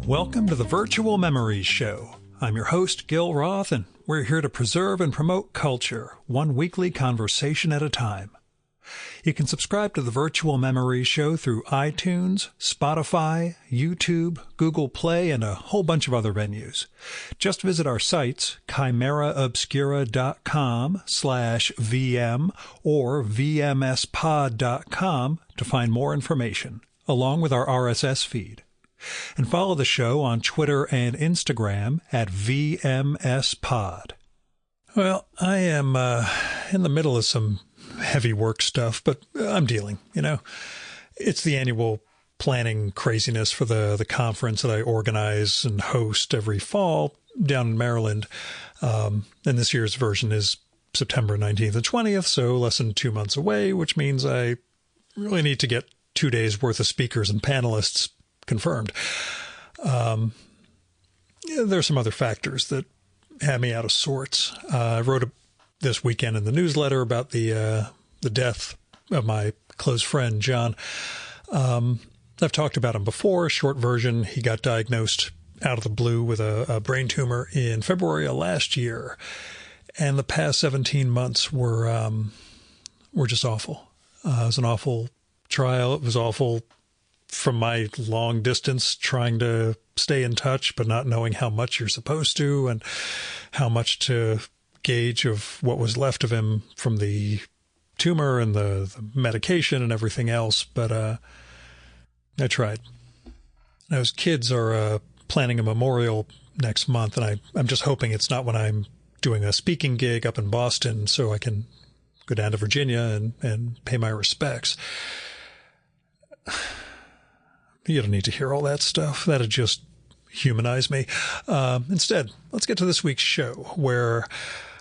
Welcome to the Virtual Memories Show. I'm your host, Gil Roth, and we're here to preserve and promote culture, one weekly conversation at a time. You can subscribe to the Virtual Memories Show through iTunes, Spotify, YouTube, Google Play, and a whole bunch of other venues. Just visit our sites, chimeraobscura.com/VM or vmspod.com to find more information, along with our RSS feed. And follow the show on Twitter and Instagram at VMSPod. Well, I am in the middle of some heavy work stuff, but I'm dealing, It's the annual planning craziness for the conference that I organize and host every fall down in Maryland. And this year's version is September 19th and 20th, so less than 2 months away, which means I really need to get 2 days worth of speakers and panelists confirmed. There are some other factors that had me out of sorts. I wrote this weekend in the newsletter about the death of my close friend, John. I've talked about him before. Short version, he got diagnosed out of the blue with a brain tumor in February of last year. And the past 17 months were just awful. It was an awful trial. It was awful from my long distance trying to stay in touch, but not knowing how much you're supposed to and how much to gauge of what was left of him from the tumor and the medication and everything else. But I tried. Those kids are planning a memorial next month, and I'm just hoping it's not when I'm doing a speaking gig up in Boston so I can go down to Virginia and pay my respects. You don't need to hear all that stuff. That'd just humanize me. Instead, let's get to this week's show, where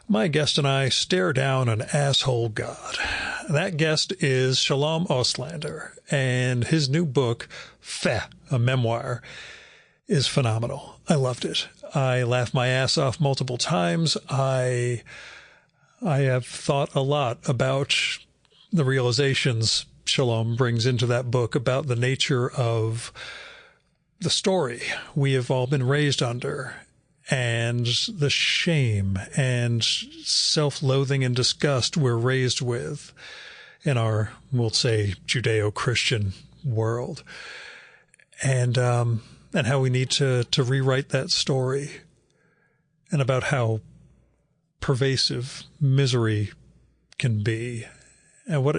my guest and I stare down an asshole god. That guest is Shalom Auslander, and his new book, Feh, a memoir, is phenomenal. I loved it. I laughed my ass off multiple times. I have thought a lot about the realizations Shalom brings into that book about the nature of the story we have all been raised under, and the shame and self-loathing and disgust we're raised with in our, we'll say, Judeo-Christian world, and how we need to rewrite that story, and about how pervasive misery can be, and what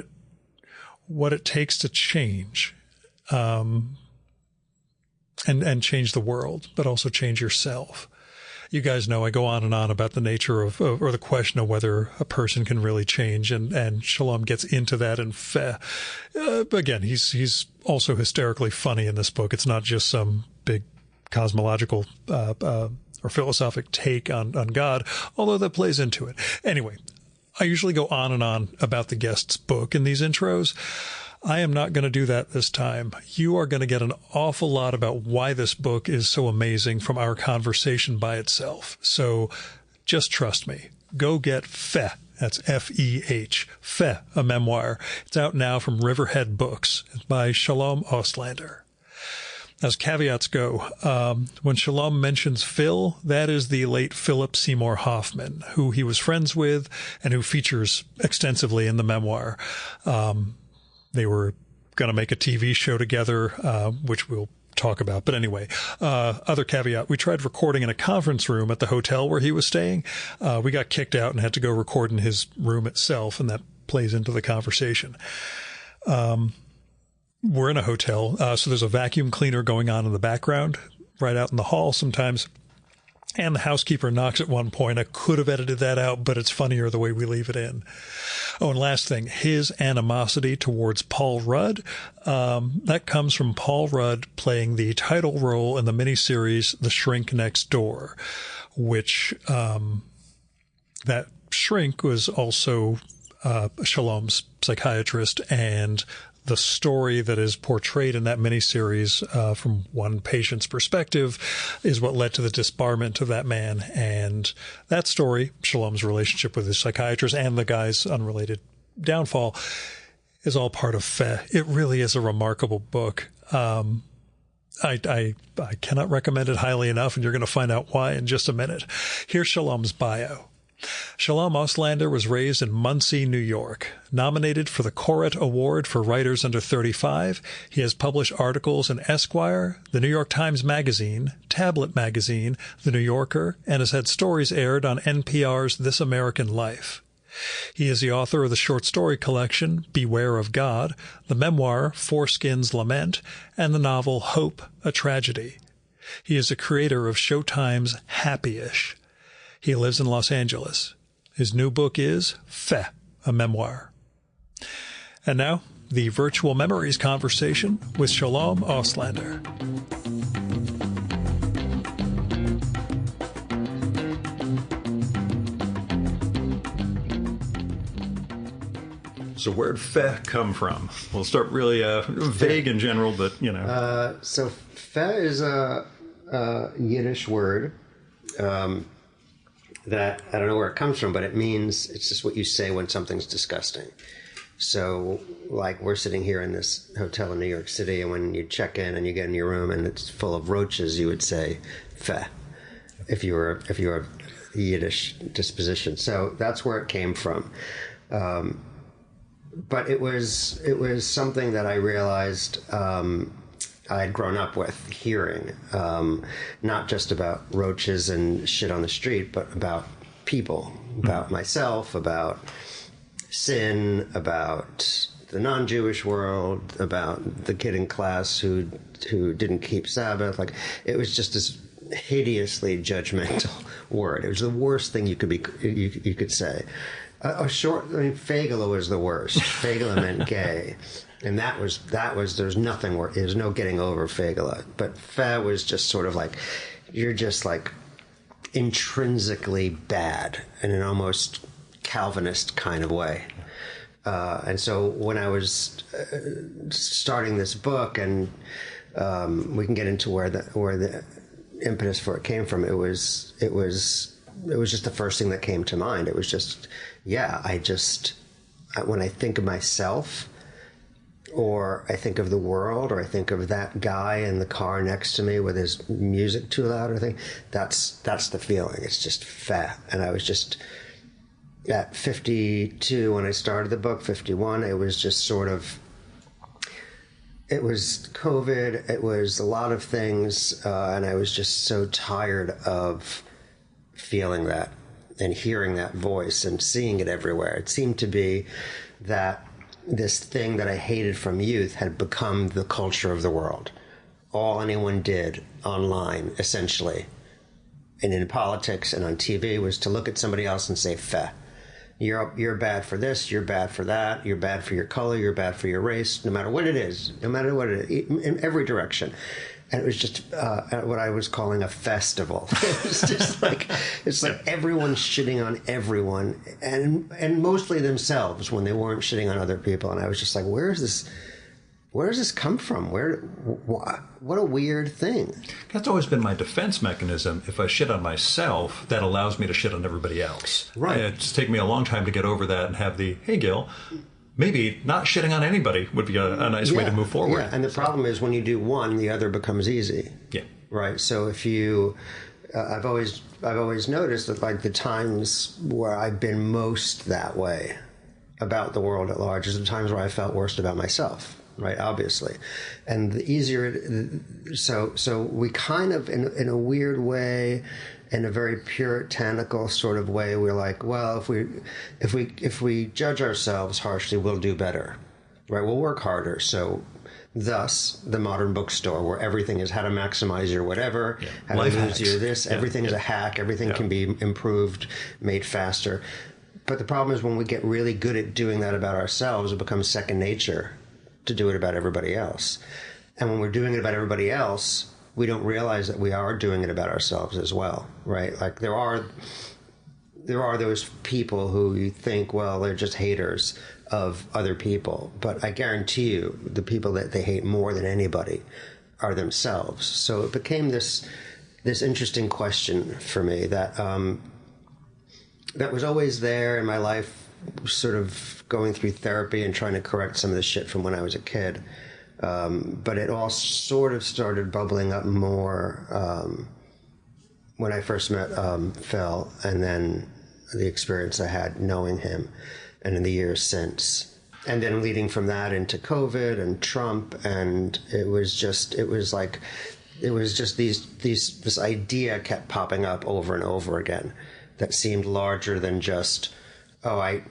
it takes to change, and change the world, but also change yourself. You guys know I go on and on about the nature of or the question of whether a person can really change, and Shalom gets into that in Feh. Again, he's also hysterically funny in this book. It's not just some big cosmological or philosophic take on God, although that plays into it. Anyway, I usually go on and on about the guest's book in these intros. I am not going to do that this time. You are going to get an awful lot about why this book is so amazing from our conversation by itself. So just trust me. Go get Feh. That's F-E-H. Feh, a memoir. It's out now from Riverhead Books. It's by Shalom Auslander. As caveats go, when Shalom mentions Phil, that is the late Philip Seymour Hoffman, who he was friends with and who features extensively in the memoir. They were going to make a TV show together, which we'll talk about. But anyway, other caveat, we tried recording in a conference room at the hotel where he was staying. We got kicked out and had to go record in his room itself, and that plays into the conversation. We're in a hotel, so there's a vacuum cleaner going on in the background, right out in the hall sometimes. And the housekeeper knocks at one point. I could have edited that out, but it's funnier the way we leave it in. Oh, and last thing, his animosity towards Paul Rudd, that comes from Paul Rudd playing the title role in the miniseries The Shrink Next Door, which that shrink was also Shalom's psychiatrist, and the story that is portrayed in that miniseries from one patient's perspective is what led to the disbarment of that man. And that story, Shalom's relationship with his psychiatrist and the guy's unrelated downfall, is all part of Feh. It really is a remarkable book. I cannot recommend it highly enough, and you're going to find out why in just a minute. Here's Shalom's bio. Shalom Auslander was raised in Muncie, New York. Nominated for the Koret Award for Writers Under 35, he has published articles in Esquire, the New York Times Magazine, Tablet Magazine, The New Yorker, and has had stories aired on NPR's This American Life. He is the author of the short story collection Beware of God, the memoir Foreskin's Lament, and the novel Hope, a Tragedy. He is the creator of Showtime's Happy-ish. He lives in Los Angeles. His new book is Feh, a memoir. And now, the Virtual Memories conversation with Shalom Auslander. So where'd Feh come from? We'll start really vague in general, but, you know. So Feh is a Yiddish word that I don't know where it comes from, but it means it's just what you say when something's disgusting. So, like, we're sitting here in this hotel in New York City, and when you check in and you get in your room and it's full of roaches, you would say Feh if you were Yiddish disposition. So that's where it came from. But it was something that I realized I had grown up with hearing, not just about roaches and shit on the street, but about people, about myself, about sin, about the non-Jewish world, about the kid in class who didn't keep Sabbath. Like, it was just this hideously judgmental word. It was the worst thing you could say. Fagala was the worst. Fagala meant gay. And that was, there's nothing worse. There's no getting over Fagala. But Feh was just sort of like, you're just like intrinsically bad in an almost Calvinist kind of way. And so when I was starting this book, and we can get into where the impetus for it came from, it was just the first thing that came to mind. It was just, when I think of myself, or I think of the world, or I think of that guy in the car next to me with his music too loud, or thing, that's the feeling. It's just Feh. And I was just at 52 when I started the book, 51, it was just sort of, it was COVID, it was a lot of things, and I was just so tired of feeling that and hearing that voice and seeing it everywhere. It seemed to be that this thing that I hated from youth had become the culture of the world. All anyone did online, essentially, and in politics and on TV, was to look at somebody else and say, Feh. You're bad for this, you're bad for that, you're bad for your color, you're bad for your race, no matter what it is, in every direction. And it was just what I was calling a festival. It's just like, it's like everyone's shitting on everyone, and mostly themselves when they weren't shitting on other people. And I was just like, where does this come from? What a weird thing. That's always been my defense mechanism. If I shit on myself, that allows me to shit on everybody else. Right. It's taken me a long time to get over that and have the, hey, Gil, maybe not shitting on anybody would be a nice way to move forward. Yeah, and the problem is when you do one, the other becomes easy. Yeah. Right. So if you, I've always noticed that, like, the times where I've been most that way about the world at large is the times where I felt worst about myself. Right, obviously, and the easier. So we kind of, in a weird way, in a very puritanical sort of way, we're like, well, if we judge ourselves harshly, we'll do better, right? We'll work harder. So, thus, the modern bookstore, where everything is how to maximize your whatever, how to lose your this. Everything is a hack. Everything can be improved, made faster. But the problem is when we get really good at doing that about ourselves, it becomes second nature to do it about everybody else. And when we're doing it about everybody else, we don't realize that we are doing it about ourselves as well, right? Like, there are those people who you think, well, they're just haters of other people. But I guarantee you, the people that they hate more than anybody are themselves. So it became this interesting question for me that was always there in my life, sort of going through therapy and trying to correct some of the shit from when I was a kid. But it all sort of started bubbling up more when I first met Phil, and then the experience I had knowing him, and in the years since. And then leading from that into COVID and Trump, and this idea kept popping up over and over again that seemed larger than just, I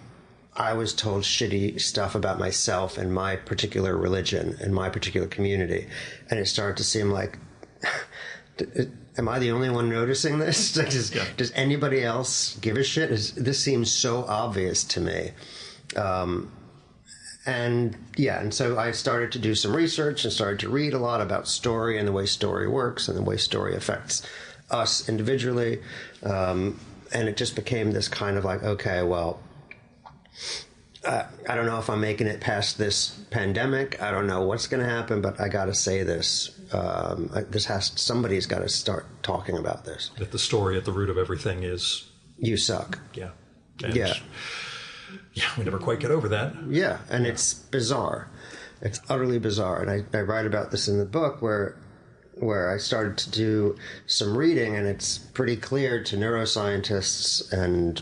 was told shitty stuff about myself and my particular religion and my particular community. And it started to seem like, am I the only one noticing this? Does anybody else give a shit? This seems so obvious to me. And so I started to do some research and started to read a lot about story and the way story works and the way story affects us individually. And it just became this kind of like, okay, well, I don't know if I'm making it past this pandemic. I don't know what's going to happen, but I got to say this. Somebody's got to start talking about this. That the story at the root of everything is... You suck. Yeah. Yeah, we never quite get over that. Yeah, and it's bizarre. It's utterly bizarre. And I write about this in the book where I started to do some reading, and it's pretty clear to neuroscientists and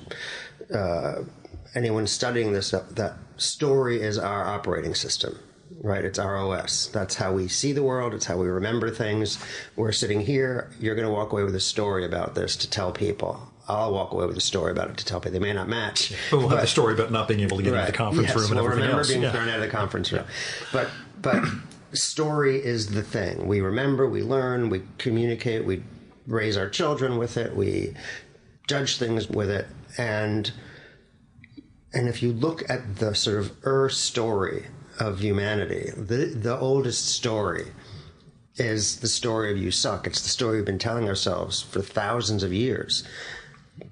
anyone studying this that story is our operating system, right? It's our OS. That's how we see the world. It's how we remember things. We're sitting here. You're going to walk away with a story about this to tell people. I'll walk away with a story about it to tell people. They may not match. Yeah. But we'll have the story about not being able to get into the conference room and everything else. Remember being thrown out of the conference room. Yeah. But story is the thing. We remember, we learn, we communicate, we raise our children with it, we judge things with it. And if you look at the sort of story of humanity, the oldest story is the story of you suck. It's the story we've been telling ourselves for thousands of years.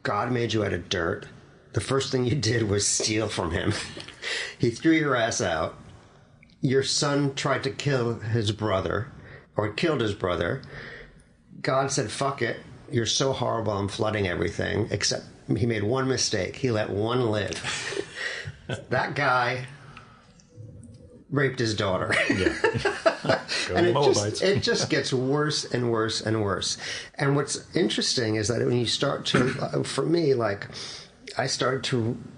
God made you out of dirt. The first thing you did was steal from him. He threw your ass out. Your son tried to kill his brother, or killed his brother. God said, fuck it. You're so horrible, I'm flooding everything. Except he made one mistake. He let one live. That guy raped his daughter. Yeah. And it just gets worse and worse and worse. And what's interesting is that when you start to, for me, like, I started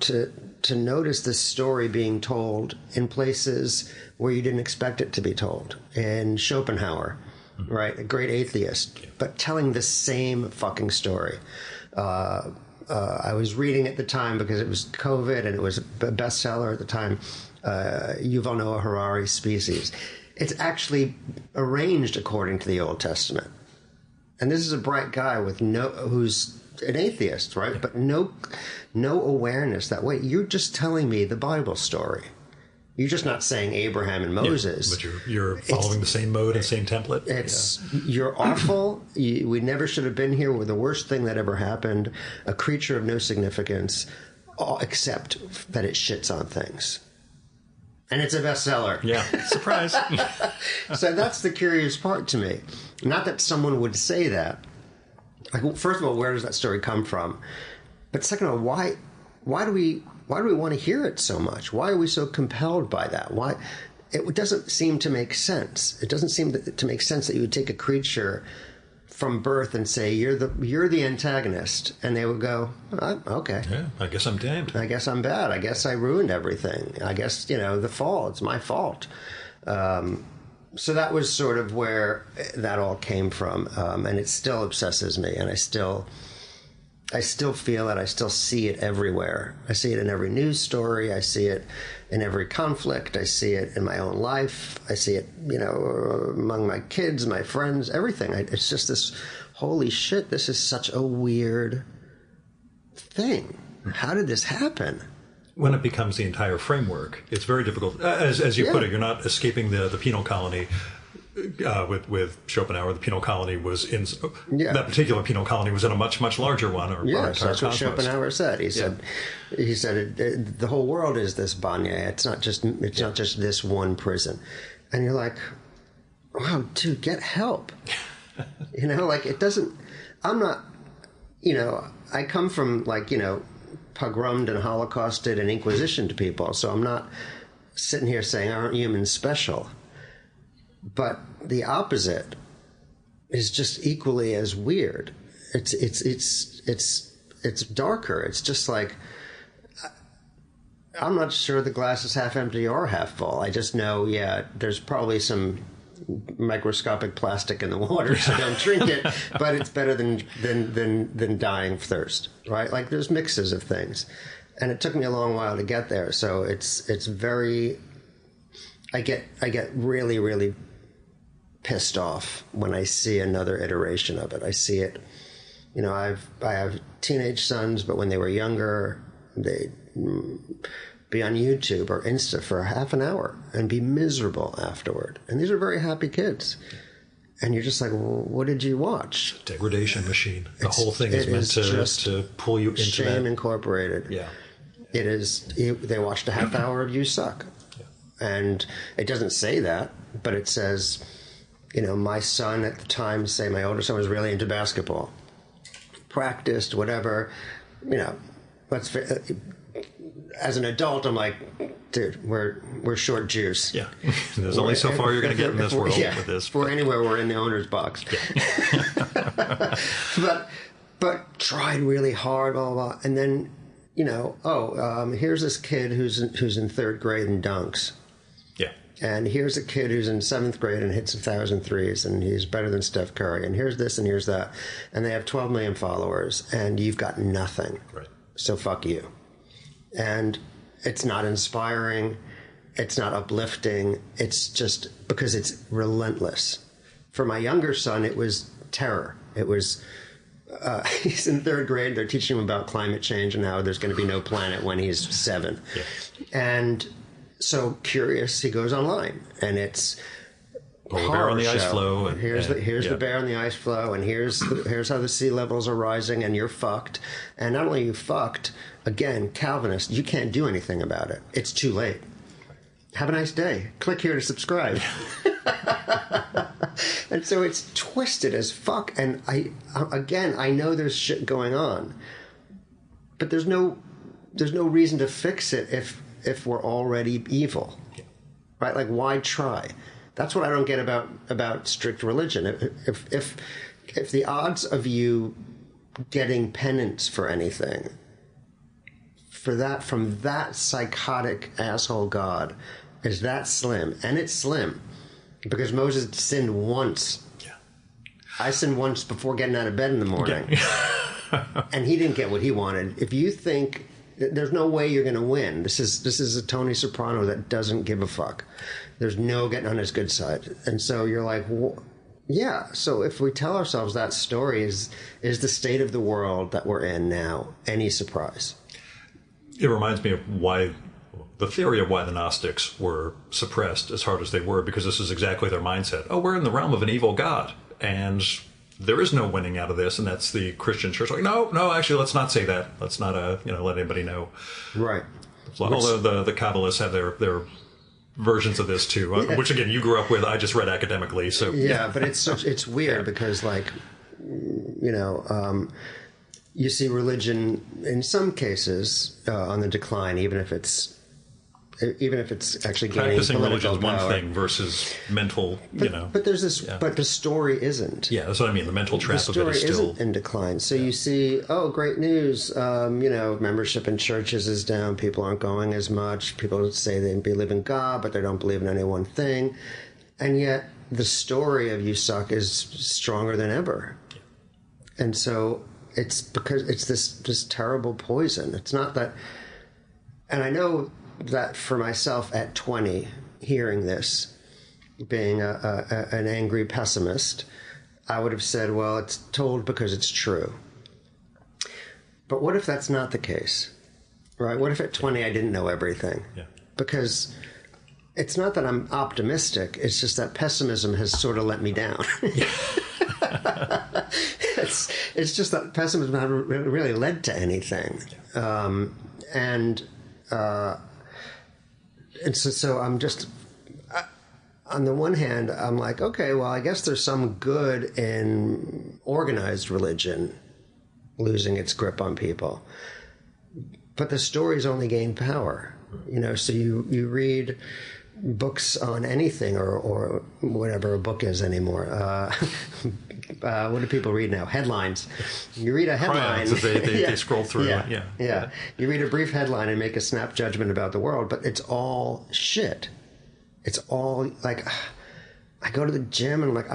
to notice this story being told in places where you didn't expect it to be told. In Schopenhauer, right? A great atheist, but telling the same fucking story. I was reading at the time because it was COVID and it was a bestseller at the time. Yuval Noah Harari's Species. It's actually arranged according to the Old Testament. And this is a bright guy who's an atheist, right? But no awareness that, wait, you're just telling me the Bible story. You're just not saying Abraham and Moses. Yeah, but you're following the same mode and same template. You're awful. We never should have been here. We're the worst thing that ever happened. A creature of no significance, except that it shits on things. And it's a bestseller. Yeah, surprise. So that's the curious part to me. Not that someone would say that. Like, first of all, where does that story come from? But second of all, why do we want to hear it so much? Why are we so compelled by that? Why? It doesn't seem to make sense. It doesn't seem to make sense that you would take a creature from birth and say, you're the antagonist, and they would go, okay. Yeah, I guess I'm damned. I guess I'm bad. I guess I ruined everything. I guess, it's my fault. So that was sort of where that all came from, and it still obsesses me, and I still feel it. I still see it everywhere. I see it in every news story. I see it in every conflict. I see it in my own life. I see it, among my kids, my friends, everything. It's just this, holy shit, this is such a weird thing. How did this happen? When it becomes the entire framework, it's very difficult. As you put it, you're not escaping the penal colony. With Schopenhauer, the penal colony was in that particular penal colony was in a much larger one. Yes, that's what Schopenhauer said. He said the whole world is this banya. It's not just this one prison. And you're like, wow, dude, get help. It doesn't. I'm not. I come from pogromed and holocausted and inquisitioned people, so I'm not sitting here saying aren't humans special. But the opposite is just equally as weird. It's darker. It's just like, I'm not sure the glass is half empty or half full. I just know, there's probably some microscopic plastic in the water, so don't drink it. But it's better than dying of thirst, right? Like, there's mixes of things, and it took me a long while to get there. So it's very. I get really, really pissed off when I see another iteration of it. I see it. I have teenage sons, but when they were younger, they'd be on YouTube or Insta for half an hour and be miserable afterward. And these are very happy kids. And you're just like, well, what did you watch? Degradation machine. The whole thing is meant to pull you into Shame that. Incorporated. Yeah. It is. They watched a half hour of You Suck. Yeah. And it doesn't say that, but it says, my son at the time, say my older son was really into basketball. Practiced, whatever, as an adult, I'm like, dude, we're short juice. Yeah. There's only so far you're going to get in this world with this. If we're anywhere, we're in the owner's box. Yeah. but tried really hard, blah, blah, blah. And then, here's this kid who's in third grade and dunks. Yeah. And here's a kid who's in 7th grade and hits 1,000 threes, and he's better than Steph Curry. And here's this and here's that. And they have 12 million followers, and you've got nothing. Right. So fuck you. And it's not inspiring. It's not uplifting. It's just because it's relentless. For my younger son, it was terror. It was, he's in 3rd grade. They're teaching him about climate change and how there's going to be no planet when he's 7. Yeah. And so curious, he goes online, and it's bear on the ice floe. And, here's the bear on the ice floe, and here's how the sea levels are rising, and you're fucked. And not only are you fucked, again, Calvinist, you can't do anything about it. It's too late. Have a nice day. Click here to subscribe. And so it's twisted as fuck. And I know there's shit going on, but there's no reason to fix it if we're already evil, right? Like, why try? That's what I don't get about strict religion. If the odds of you getting penance for anything, from that psychotic asshole God, is that slim, and it's slim, because Moses sinned once. Yeah. I sinned once before getting out of bed in the morning, and he didn't get what he wanted. If you think there's no way you're going to win, this is a Tony Soprano that doesn't give a fuck. There's no getting on his good side. And so you're like, yeah. So if we tell ourselves that story is the state of the world that we're in now, any surprise? It reminds me of the theory of why the Gnostics were suppressed as hard as they were, because this is exactly their mindset. Oh, we're in the realm of an evil God, and there is no winning out of this. And that's the Christian church. Like, no, actually, let's not say that. Let's not, let anybody know. Right. Although the Kabbalists have their versions of this too, which again you grew up with. I just read academically, so yeah. But it's weird because, like, you see religion in some cases on the decline, even if it's actually gaining practicing religion is one power. thing versus mental, But there's this. Yeah. But the story isn't. Yeah, that's what I mean. The mental trap of it is still isn't in decline. So you see, great news. Membership in churches is down. People aren't going as much. People say they believe in God, but they don't believe in any one thing. And yet, the story of You Suck is stronger than ever. Yeah. And so it's because it's this terrible poison. It's not that, and I know that for myself at 20, hearing this, being an angry pessimist, I would have said, well, it's told because it's true. But what if that's not the case, right? What if at 20 I didn't know everything? Yeah. Because it's not that I'm optimistic, it's just that pessimism has sort of let me down. It's just that pessimism hasn't really led to anything. And so I'm just, on the one hand, I'm like, okay, well, I guess there's some good in organized religion losing its grip on people. But the stories only gain power. So you read books on anything or whatever a book is anymore. What do people read now? Headlines. You read a headline. They scroll through. Yeah. You read a brief headline and make a snap judgment about the world, but it's all shit. It's all like, I go to the gym and I'm like,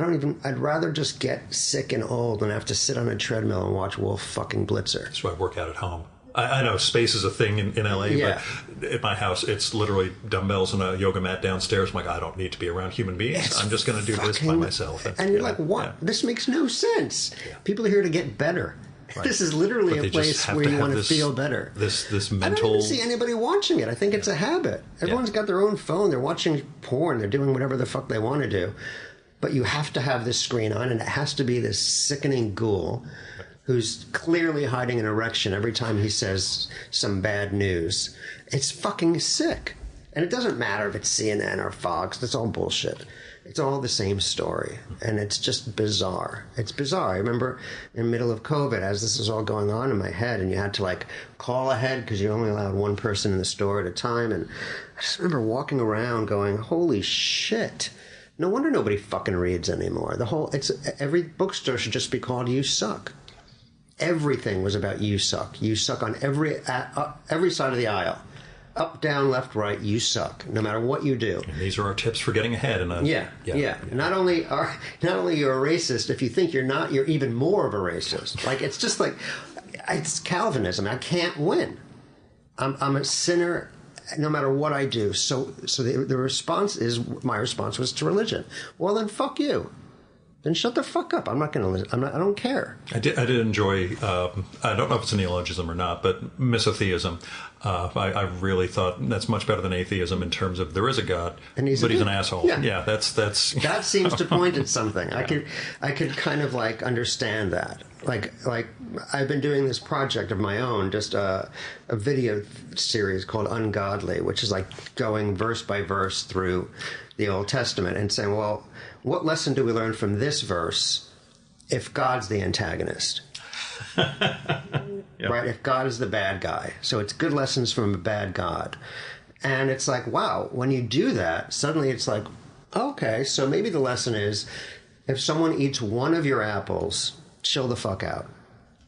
I'd rather just get sick and old than have to sit on a treadmill and watch Wolf fucking Blitzer. That's why I work out at home. I know space is a thing in LA, but at my house, it's literally dumbbells and a yoga mat downstairs. I'm like, I don't need to be around human beings. I'm just going to do this by myself. And you're like, what? Yeah. This makes no sense. Yeah. People are here to get better. Right. This is literally a place where you want to feel better. This mental... I don't even see anybody watching it. I think it's a habit. Everyone's got their own phone. They're watching porn. They're doing whatever the fuck they want to do. But you have to have this screen on, and it has to be this sickening ghoul who's clearly hiding an erection every time he says some bad news. It's fucking sick. And it doesn't matter if it's CNN or Fox. That's all bullshit. It's all the same story. And it's just bizarre. It's bizarre. I remember in the middle of COVID, as this was all going on in my head, and you had to, like, call ahead because you only allowed one person in the store at a time. And I just remember walking around going, holy shit. No wonder nobody fucking reads anymore. Every bookstore should just be called You Suck. Everything was about you suck. You suck on every side of the aisle. Up, down, left, right, you suck. No matter what you do. And these are our tips for getting ahead. Yeah. Not only you're a racist, if you think you're not, you're even more of a racist. Like, it's just like, it's Calvinism. I can't win. I'm a sinner no matter what I do. So the response is, my response was to religion. Well, then fuck you. Then shut the fuck up. I'm not going to listen. I don't care. I did enjoy, I don't know if it's a neologism or not, but misotheism. I really thought that's much better than atheism in terms of there is a God, but he's an asshole. Yeah, that's that seems to point at something. Yeah. I could kind of like understand that. Like I've been doing this project of my own, just a video series called Ungodly, which is like going verse by verse through the Old Testament and saying, well, what lesson do we learn from this verse if God's the antagonist? Yep. Right? If God is the bad guy. So it's good lessons from a bad God. And it's like, wow, when you do that, suddenly it's like, okay, so maybe the lesson is if someone eats one of your apples, chill the fuck out.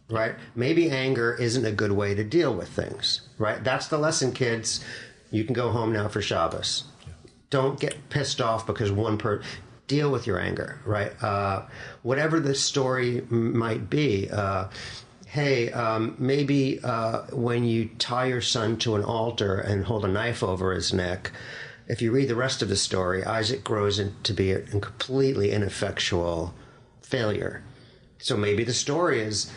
Right? Maybe anger isn't a good way to deal with things. Right? That's the lesson, kids. You can go home now for Shabbos. Don't get pissed off because one person... Deal with your anger, right? Whatever the story might be. Maybe when you tie your son to an altar and hold a knife over his neck, if you read the rest of the story, Isaac grows to be a completely ineffectual failure. So maybe the story is,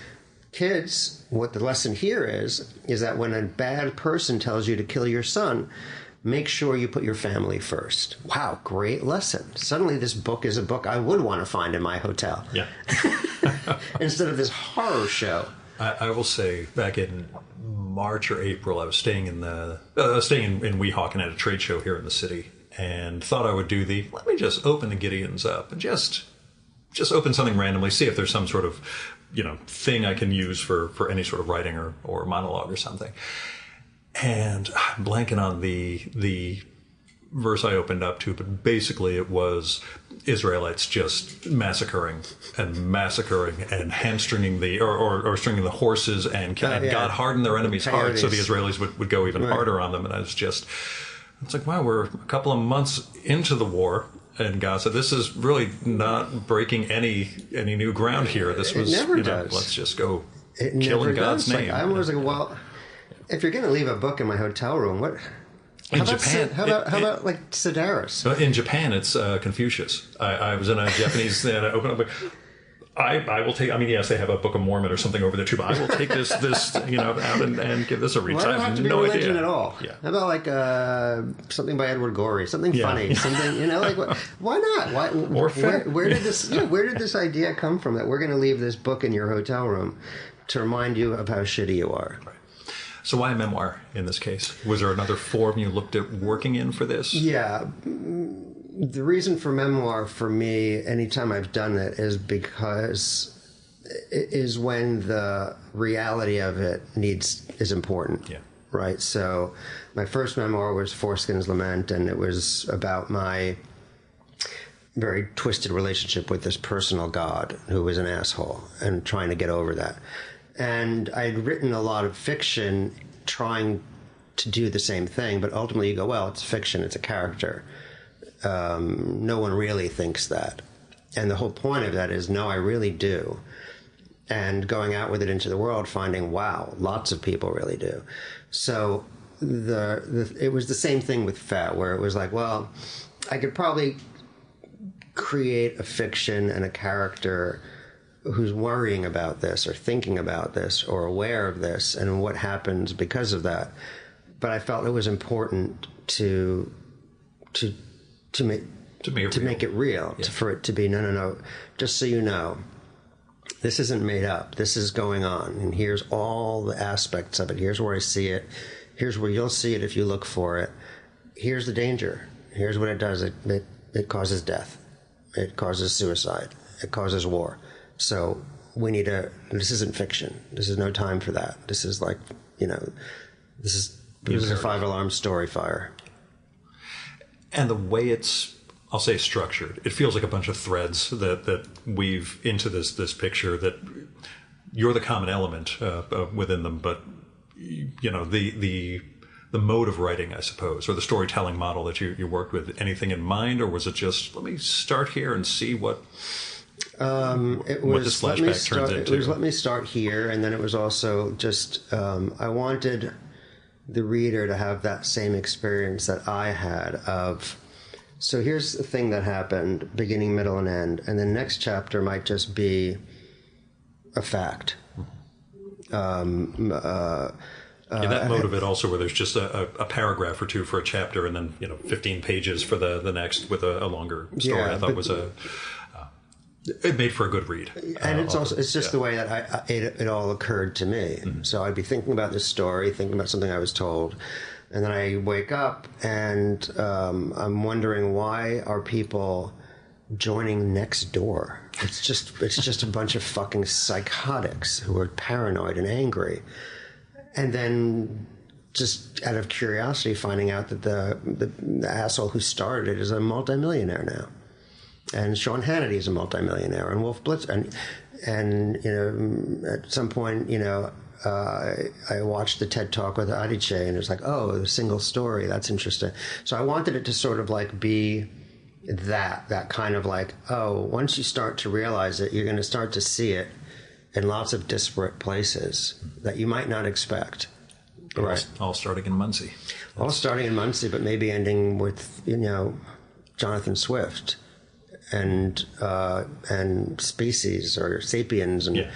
kids, what the lesson here is that when a bad person tells you to kill your son, make sure you put your family first. Wow, great lesson. Suddenly this book is a book I would want to find in my hotel. Yeah. Instead of this horror show. I will say, back in March or April, I was staying in Weehawken at a trade show here in the city, and thought I would do let me just open the Gideons up and just open something randomly, see if there's some sort of, thing I can use for any sort of writing or monologue or something. And I'm blanking on the verse I opened up to, but basically it was Israelites just massacring and hamstringing or stringing the horses, and God hardened their enemies' hearts so the Israelis would go even harder on them. And it's like, wow, we're a couple of months into the war, and God said, this is really not breaking any new ground here. This was, never does. Let's just go kill in God's name. I was like, well... If you're going to leave a book in my hotel room, How about like Sedaris? In Japan, it's Confucius. I was in a Japanese, and I opened up. I will take. I mean, yes, they have a Book of Mormon or something over there too, but I will take this out and give this a read. Well, I don't have to be no religion idea at all. Yeah. How about like something by Edward Gorey, something funny, something like why not? Where did this idea come from that we're going to leave this book in your hotel room to remind you of how shitty you are? Right. So why a memoir in this case? Was there another form you looked at working in for this? Yeah. The reason for memoir for me, anytime I've done it, is when the reality of it is important. Yeah. right? So my first memoir was Foreskin's Lament, and it was about my very twisted relationship with this personal God who was an asshole and trying to get over that. And I'd written a lot of fiction trying to do the same thing, but ultimately you go, well, it's fiction, it's a character. No one really thinks that. And the whole point of that is, no, I really do. And going out with it into the world, finding, wow, lots of people really do. So it was the same thing with Fat, where it was like, well, I could probably create a fiction and a character who's worrying about this or thinking about this or aware of this and what happens because of that. But I felt it was important to make it real, yeah. for it to be, no, just so you know, this isn't made up. This is going on, and here's all the aspects of it. Here's where I see it. Here's where you'll see it if you look for it. Here's the danger. Here's what it does. It causes death. It causes suicide. It causes war. So this isn't fiction. This is no time for that. This is like, this is a 5-alarm story fire. And the way it's, I'll say, structured, it feels like a bunch of threads that weave into this picture, that you're the common element within them, but the mode of writing, I suppose, or the storytelling model that you worked with, anything in mind, or was it just, let me start here and see what this flashback turns into? It was let me start here, and then it was also just, I wanted the reader to have that same experience that I had of, so here's the thing that happened, beginning, middle, and end, and the next chapter might just be a fact. That mode of it also, where there's just a paragraph or two for a chapter, and then 15 pages for the next with a longer story. Yeah, I thought was it made for a good read. And it's just the way that it all occurred to me. Mm-hmm. So I'd be thinking about this story, thinking about something I was told, and then I wake up and I'm wondering, why are people joining next door? It's just a bunch of fucking psychotics who are paranoid and angry. And then, just out of curiosity, finding out that the asshole who started it is a multimillionaire now, and Sean Hannity is a multimillionaire, and Wolf Blitzer, and at some point, I watched the TED Talk with Adiche, and it was like, oh, the single story, that's interesting. So I wanted it to sort of like be that kind of like, oh, once you start to realize it, you're going to start to see it in lots of disparate places that you might not expect. Right. All starting in Muncie. All starting in Muncie, but maybe ending with, Jonathan Swift and Species or Sapiens and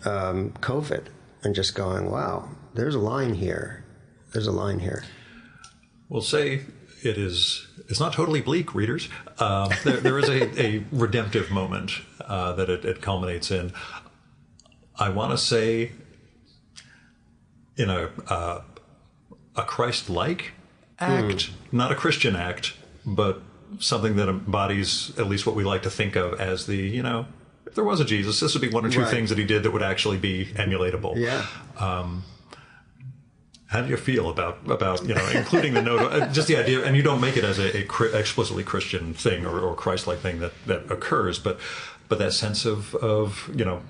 COVID, and just going, wow, there's a line here. There's a line here. We'll say it's not totally bleak, readers. There is a redemptive moment that it culminates in. I want to say in a Christ-like act, not a Christian act, but something that embodies at least what we like to think of as the, if there was a Jesus, this would be one or two things that he did that would actually be emulatable. Yeah. How do you feel about including the note, just the idea, and you don't make it as a explicitly Christian thing or Christ-like thing that occurs, but that sense of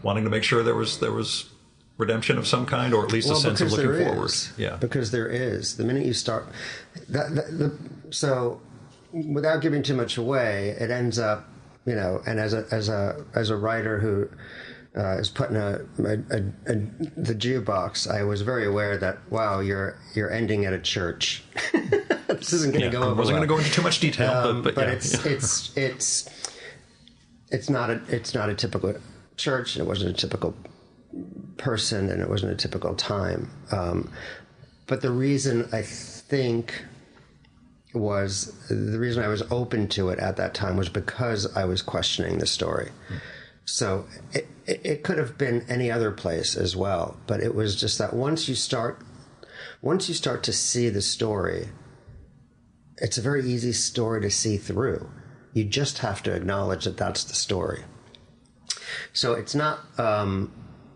wanting to make sure there was redemption of some kind, or at least a sense of looking forward. Yeah, because there is. The minute you start, so without giving too much away, it ends up, and as a writer who is putting the jukebox, I was very aware that, wow, you're ending at a church. This isn't going to go over. I wasn't going to go into too much detail, but it's not a typical church, and it wasn't a typical person, and it wasn't a typical time. But the reason I think the reason I was open to it at that time was because I was questioning the story. So it could have been any other place as well, but it was just that once you start to see the story, it's a very easy story to see through. You just have to acknowledge that that's the story. So it's not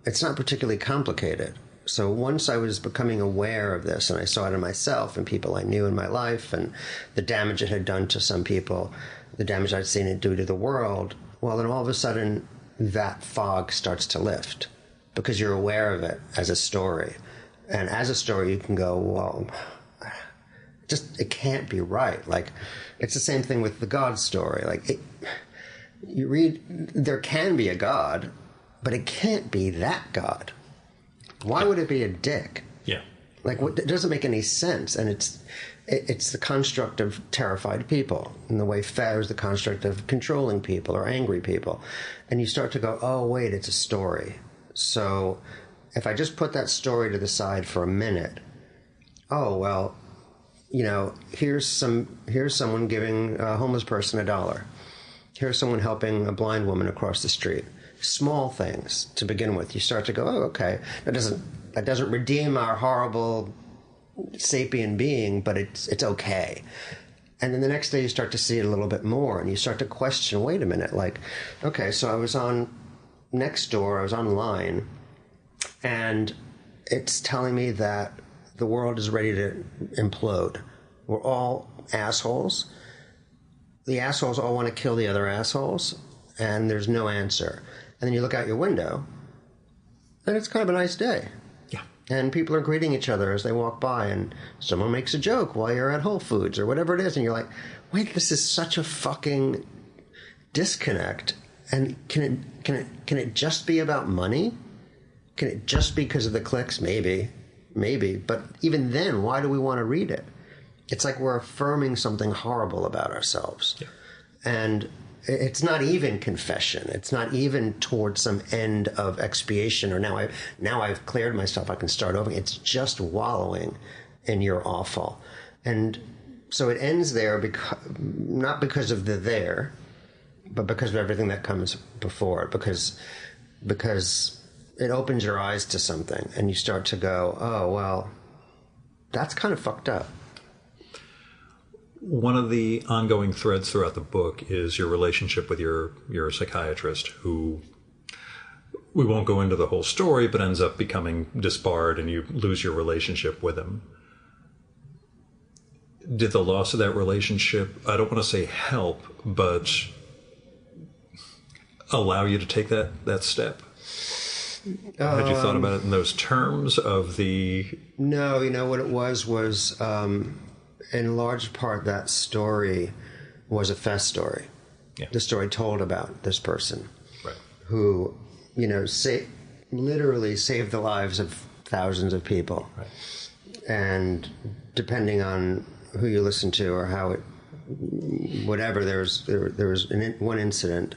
particularly complicated. So once I was becoming aware of this, and I saw it in myself and people I knew in my life, and the damage it had done to some people, the damage I'd seen it do to the world, well, then all of a sudden that fog starts to lift because you're aware of it as a story. And as a story, you can go, well, it can't be right. Like, it's the same thing with the God story. Like, you read, there can be a God, but it can't be that God. Why would it be a dick? Yeah. Like, it doesn't make any sense. And it's the construct of terrified people, in the way fear is the construct of controlling people or angry people. And you start to go, oh, wait, it's a story. So if I just put that story to the side for a minute, oh, well, you know, here's someone giving a homeless person $1. Here's someone helping a blind woman across the street. Small things to begin with. You start to go, oh, okay, that doesn't redeem our horrible sapient being, but it's okay. And then the next day you start to see it a little bit more, and you start to question, wait a minute, like, okay, so I was on Nextdoor, I was online, and it's telling me that the world is ready to implode. We're all assholes. The assholes all want to kill the other assholes, and there's no answer. And then you look out your window, and it's kind of a nice day. Yeah. And people are greeting each other as they walk by, and someone makes a joke while you're at Whole Foods or whatever it is, and you're like, wait, this is such a fucking disconnect. And can it just be about money? Can it just be because of the clicks? Maybe. But even then, why do we want to read it? It's like we're affirming something horrible about ourselves. Yeah. And it's not even confession. It's not even towards some end of expiation or now I've cleared myself, I can start over. It's just wallowing in your awful. And so it ends there not because of the there, but because of everything that comes before it. Because it opens your eyes to something and you start to go, oh, well, that's kind of fucked up. One of the ongoing threads throughout the book is your relationship with your psychiatrist, who we won't go into the whole story, but ends up becoming disbarred and you lose your relationship with him. Did the loss of that relationship, I don't want to say help, but allow you to take that step? Had you thought about it in those terms of the... No, you know what it was in large part, that story was a fest story. Yeah. The story told about this person, right, who, you know, literally saved the lives of thousands of people. Right. And depending on who you listen to or how it, whatever, there was one incident.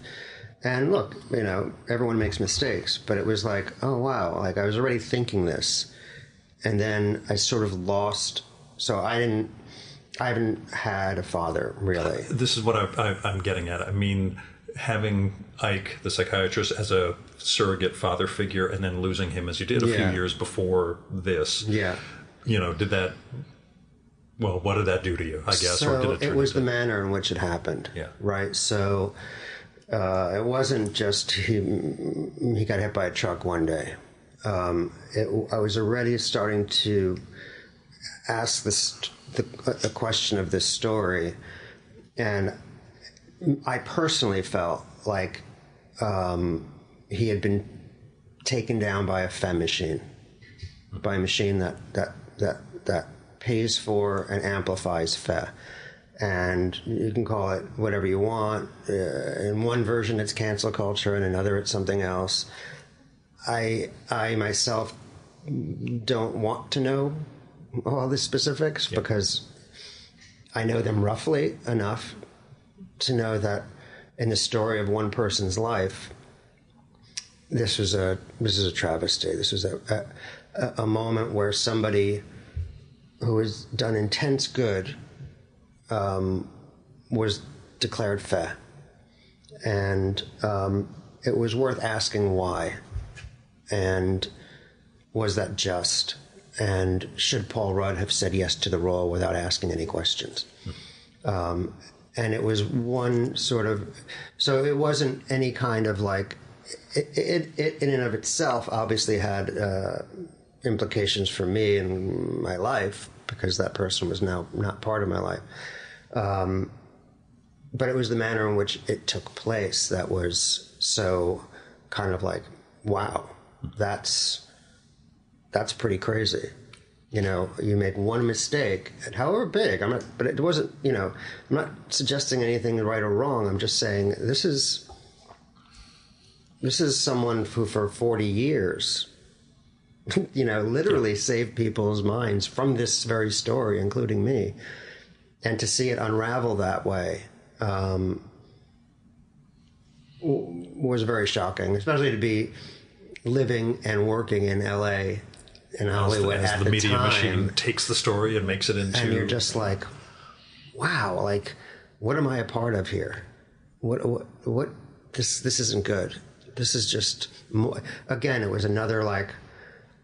And look, you know, everyone makes mistakes, but it was like, oh, wow, like I was already thinking this. And then I sort of lost, so I haven't had a father, really. This is what I'm getting at. I mean, having Ike, the psychiatrist, as a surrogate father figure and then losing him as you did a few years before this. Yeah. You know, what did that do to you, I guess? So or did it was the manner in which it happened. Yeah. Right? So it wasn't just he got hit by a truck one day. I was already starting to ask the question of this story, and I personally felt like he had been taken down by a femme machine, by a machine that pays for and amplifies fe. And you can call it whatever you want. In one version, it's cancel culture, and another, it's something else. I myself don't want to know all the specifics because I know them roughly enough to know that in the story of one person's life, this is a travesty. This was a moment where somebody who has done intense good was declared fe. And it was worth asking why. And was that just? And should Paul Rudd have said yes to the role without asking any questions? And it was one sort of... So it wasn't any kind of like... It in and of itself obviously had implications for me and my life, because that person was now not part of my life. But it was the manner in which it took place that was so kind of like, wow, that's pretty crazy. You know, you make one mistake, and however big, but it wasn't, you know, I'm not suggesting anything right or wrong. I'm just saying this is someone who for 40 years, you know, literally saved people's minds from this very story, including me. And to see it unravel that way was very shocking, especially to be living and working in L.A., in Hollywood as at the media time, machine takes the story and makes it into... And you're just like, wow, like, what am I a part of here? What this isn't good. This is just, again, it was another like,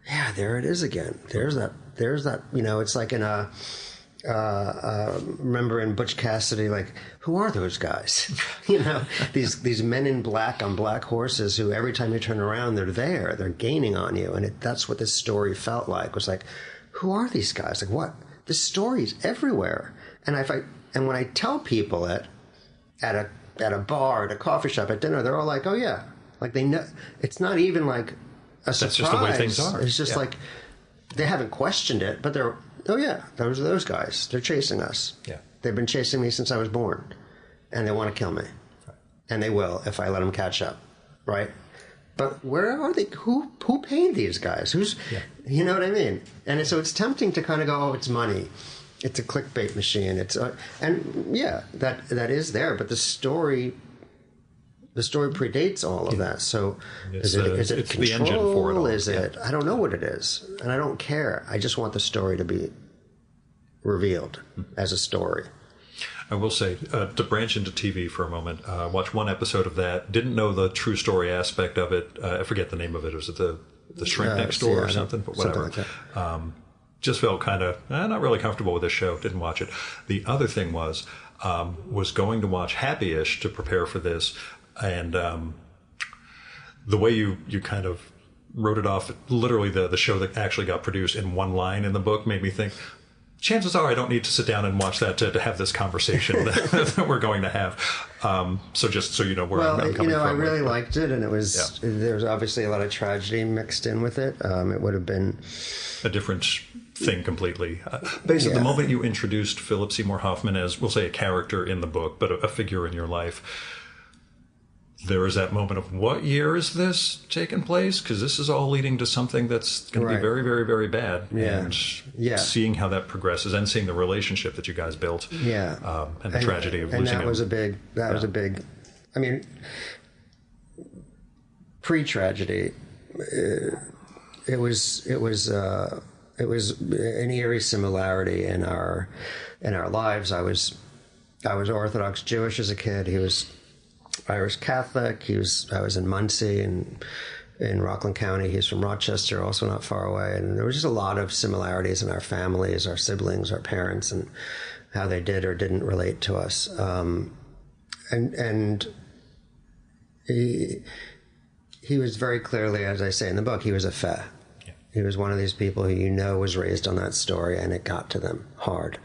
yeah, there it is again. There's that, you know, it's like in a, remember in Butch Cassidy, like, who are those guys? You know, these men in black on black horses who every time you turn around, they're gaining on you. And that's what this story felt like. It was like, who are these guys? Like, what? This story's everywhere. And when I tell people it at a bar, at a coffee shop, at dinner, they're all like, oh yeah. Like they know, it's not even like a surprise. That's just the way things are. It's just like, they haven't questioned it, but they're, oh yeah, those guys. They're chasing us. Yeah. They've been chasing me since I was born, and they want to kill me, and they will if I let them catch up, right? But where are they? Who paid these guys? You know what I mean? And so it's tempting to kind of go, oh, it's money, it's a clickbait machine. And yeah, that is there, but the story predates all of that. So is it control? The engine for it all. Is it? I don't know what it is, and I don't care. I just want the story to be revealed as a story. I will say, to branch into TV for a moment, watch one episode of that. Didn't know the true story aspect of it. I forget the name of it. Was it the Shrink Next Door or something? But whatever. Something like that. Just felt kind of not really comfortable with this show. Didn't watch it. The other thing was going to watch Happy-ish to prepare for this, and the way you kind of wrote it off, literally the show that actually got produced in one line in the book, made me think, chances are I don't need to sit down and watch that to have this conversation that we're going to have. So just so you know where I'm coming from. I really liked it, and it was there was obviously a lot of tragedy mixed in with it. It would have been a different thing completely. Basically, the moment you introduced Philip Seymour Hoffman as, we'll say, a character in the book, but a figure in your life, there is that moment of, what year is this taking place? Because this is all leading to something that's going to be very, very, very bad. And seeing how that progresses and seeing the relationship that you guys built. And the tragedy of losing him. And that was a big, I mean, pre-tragedy, it was an eerie similarity in our lives. I was Orthodox Jewish as a kid. He was Irish Catholic. I was in Muncie in Rockland County. He's from Rochester, also not far away. And there was just a lot of similarities in our families, our siblings, our parents, and how they did or didn't relate to us. And he was very clearly, as I say in the book, he was a feh. He was one of these people who was raised on that story, and it got to them hard.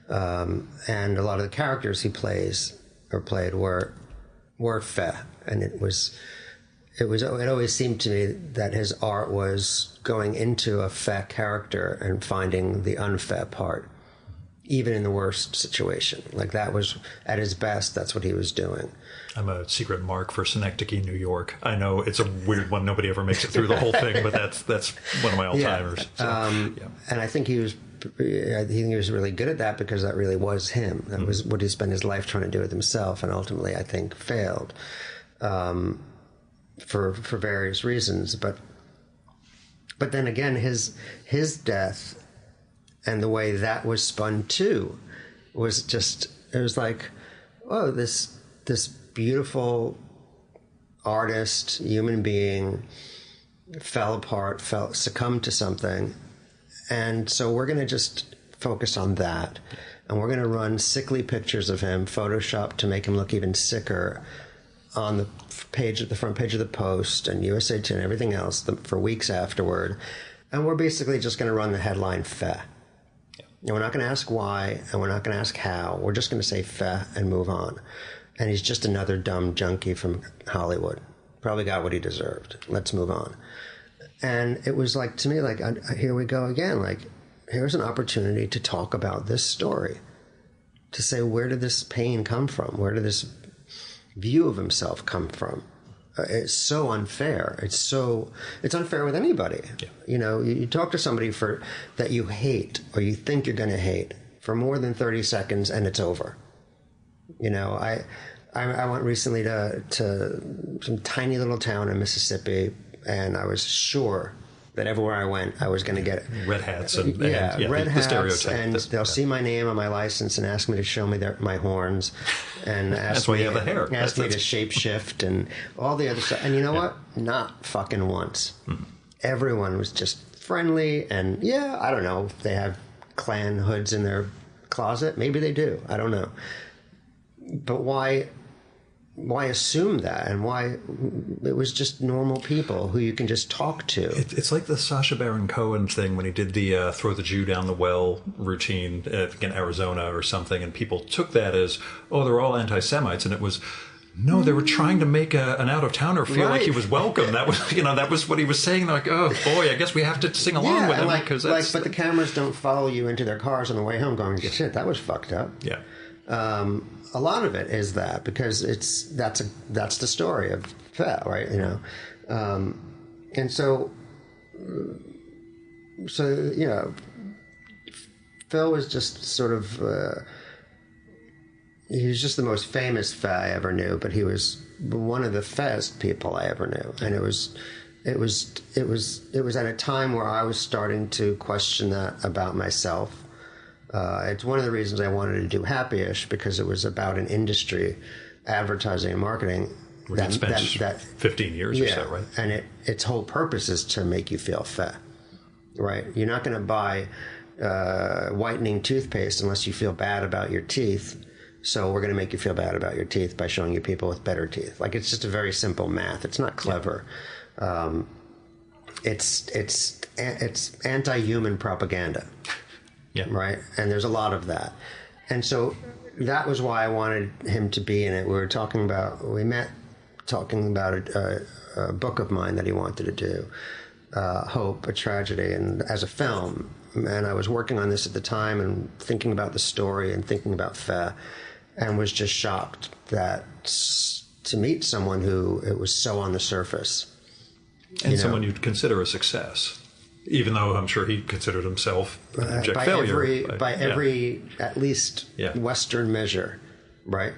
And a lot of the characters he played were feh, and it always seemed to me that his art was going into a feh character and finding the unfeh part, even in the worst situation. Like, that was, at his best, that's what he was doing. I'm a secret mark for Synecdoche, New York. I know it's a weird one. Nobody ever makes it through the whole thing, but that's one of my all-timers. And I think he was really good at that, because that really was him. That was what he spent his life trying to do with himself, and ultimately, I think, failed for various reasons. But then again, his death and the way that was spun too was just, it was like, oh, this beautiful artist, human being, fell apart, succumbed to something. And so we're going to just focus on that. And we're going to run sickly pictures of him, Photoshopped to make him look even sicker, on the front page of the Post and USA Today and everything else for weeks afterward. And we're basically just going to run the headline "feh." And we're not going to ask why, and we're not going to ask how. We're just going to say "feh" and move on. And he's just another dumb junkie from Hollywood. Probably got what he deserved. Let's move on. And it was like, to me, like, here we go again. Like, here's an opportunity to talk about this story. To say, where did this pain come from? Where did this view of himself come from? It's so unfair. It's unfair with anybody. Yeah. You know, you talk to somebody that you hate or you think you're going to hate for more than 30 seconds and it's over. You know, I went recently to some tiny little town in Mississippi, and I was sure that everywhere I went, I was going to get red hats and red hats, stereotype. and they'll see my name on my license and ask me to show me my horns, and that's why you have the hair. Ask me to shapeshift and all the other stuff. And you know what? Not fucking once. Mm-hmm. Everyone was just friendly, and I don't know if they have Klan hoods in their closet. Maybe they do. I don't know. But why assume that? And why it was just normal people who you can just talk to. It's like the Sacha Baron Cohen thing when he did the throw the Jew down the well routine in Arizona or something, and people took that as, oh, they're all anti-Semites, and it was, no, they were trying to make an out-of-towner feel like he was welcome. That was, that was what he was saying. They're like, oh boy, I guess we have to sing along with him because that's. But the cameras don't follow you into their cars on the way home, going, shit, that was fucked up. Yeah. A lot of it is that, because that's the story of Phil, right? You know, and so Phil was just sort of he was just the most famous Phil I ever knew, but he was one of the best people I ever knew, and it was at a time where I was starting to question that about myself. It's one of the reasons I wanted to do Happy-ish, because it was about an industry, advertising and marketing. That spent 15 years or so, right? And its whole purpose is to make you feel fat, right? You're not going to buy whitening toothpaste unless you feel bad about your teeth. So we're going to make you feel bad about your teeth by showing you people with better teeth. Like, it's just a very simple math. It's not clever. It's anti-human propaganda. Yeah. Right. And there's a lot of that. And so that was why I wanted him to be in it. We met talking about a book of mine that he wanted to do, Hope, a Tragedy, and as a film. And I was working on this at the time and thinking about the story and thinking about Feh, and was just shocked to meet someone who it was so on the surface. And someone you'd consider a success. Even though I'm sure he considered himself an abject failure. By every, at least, Western measure, right?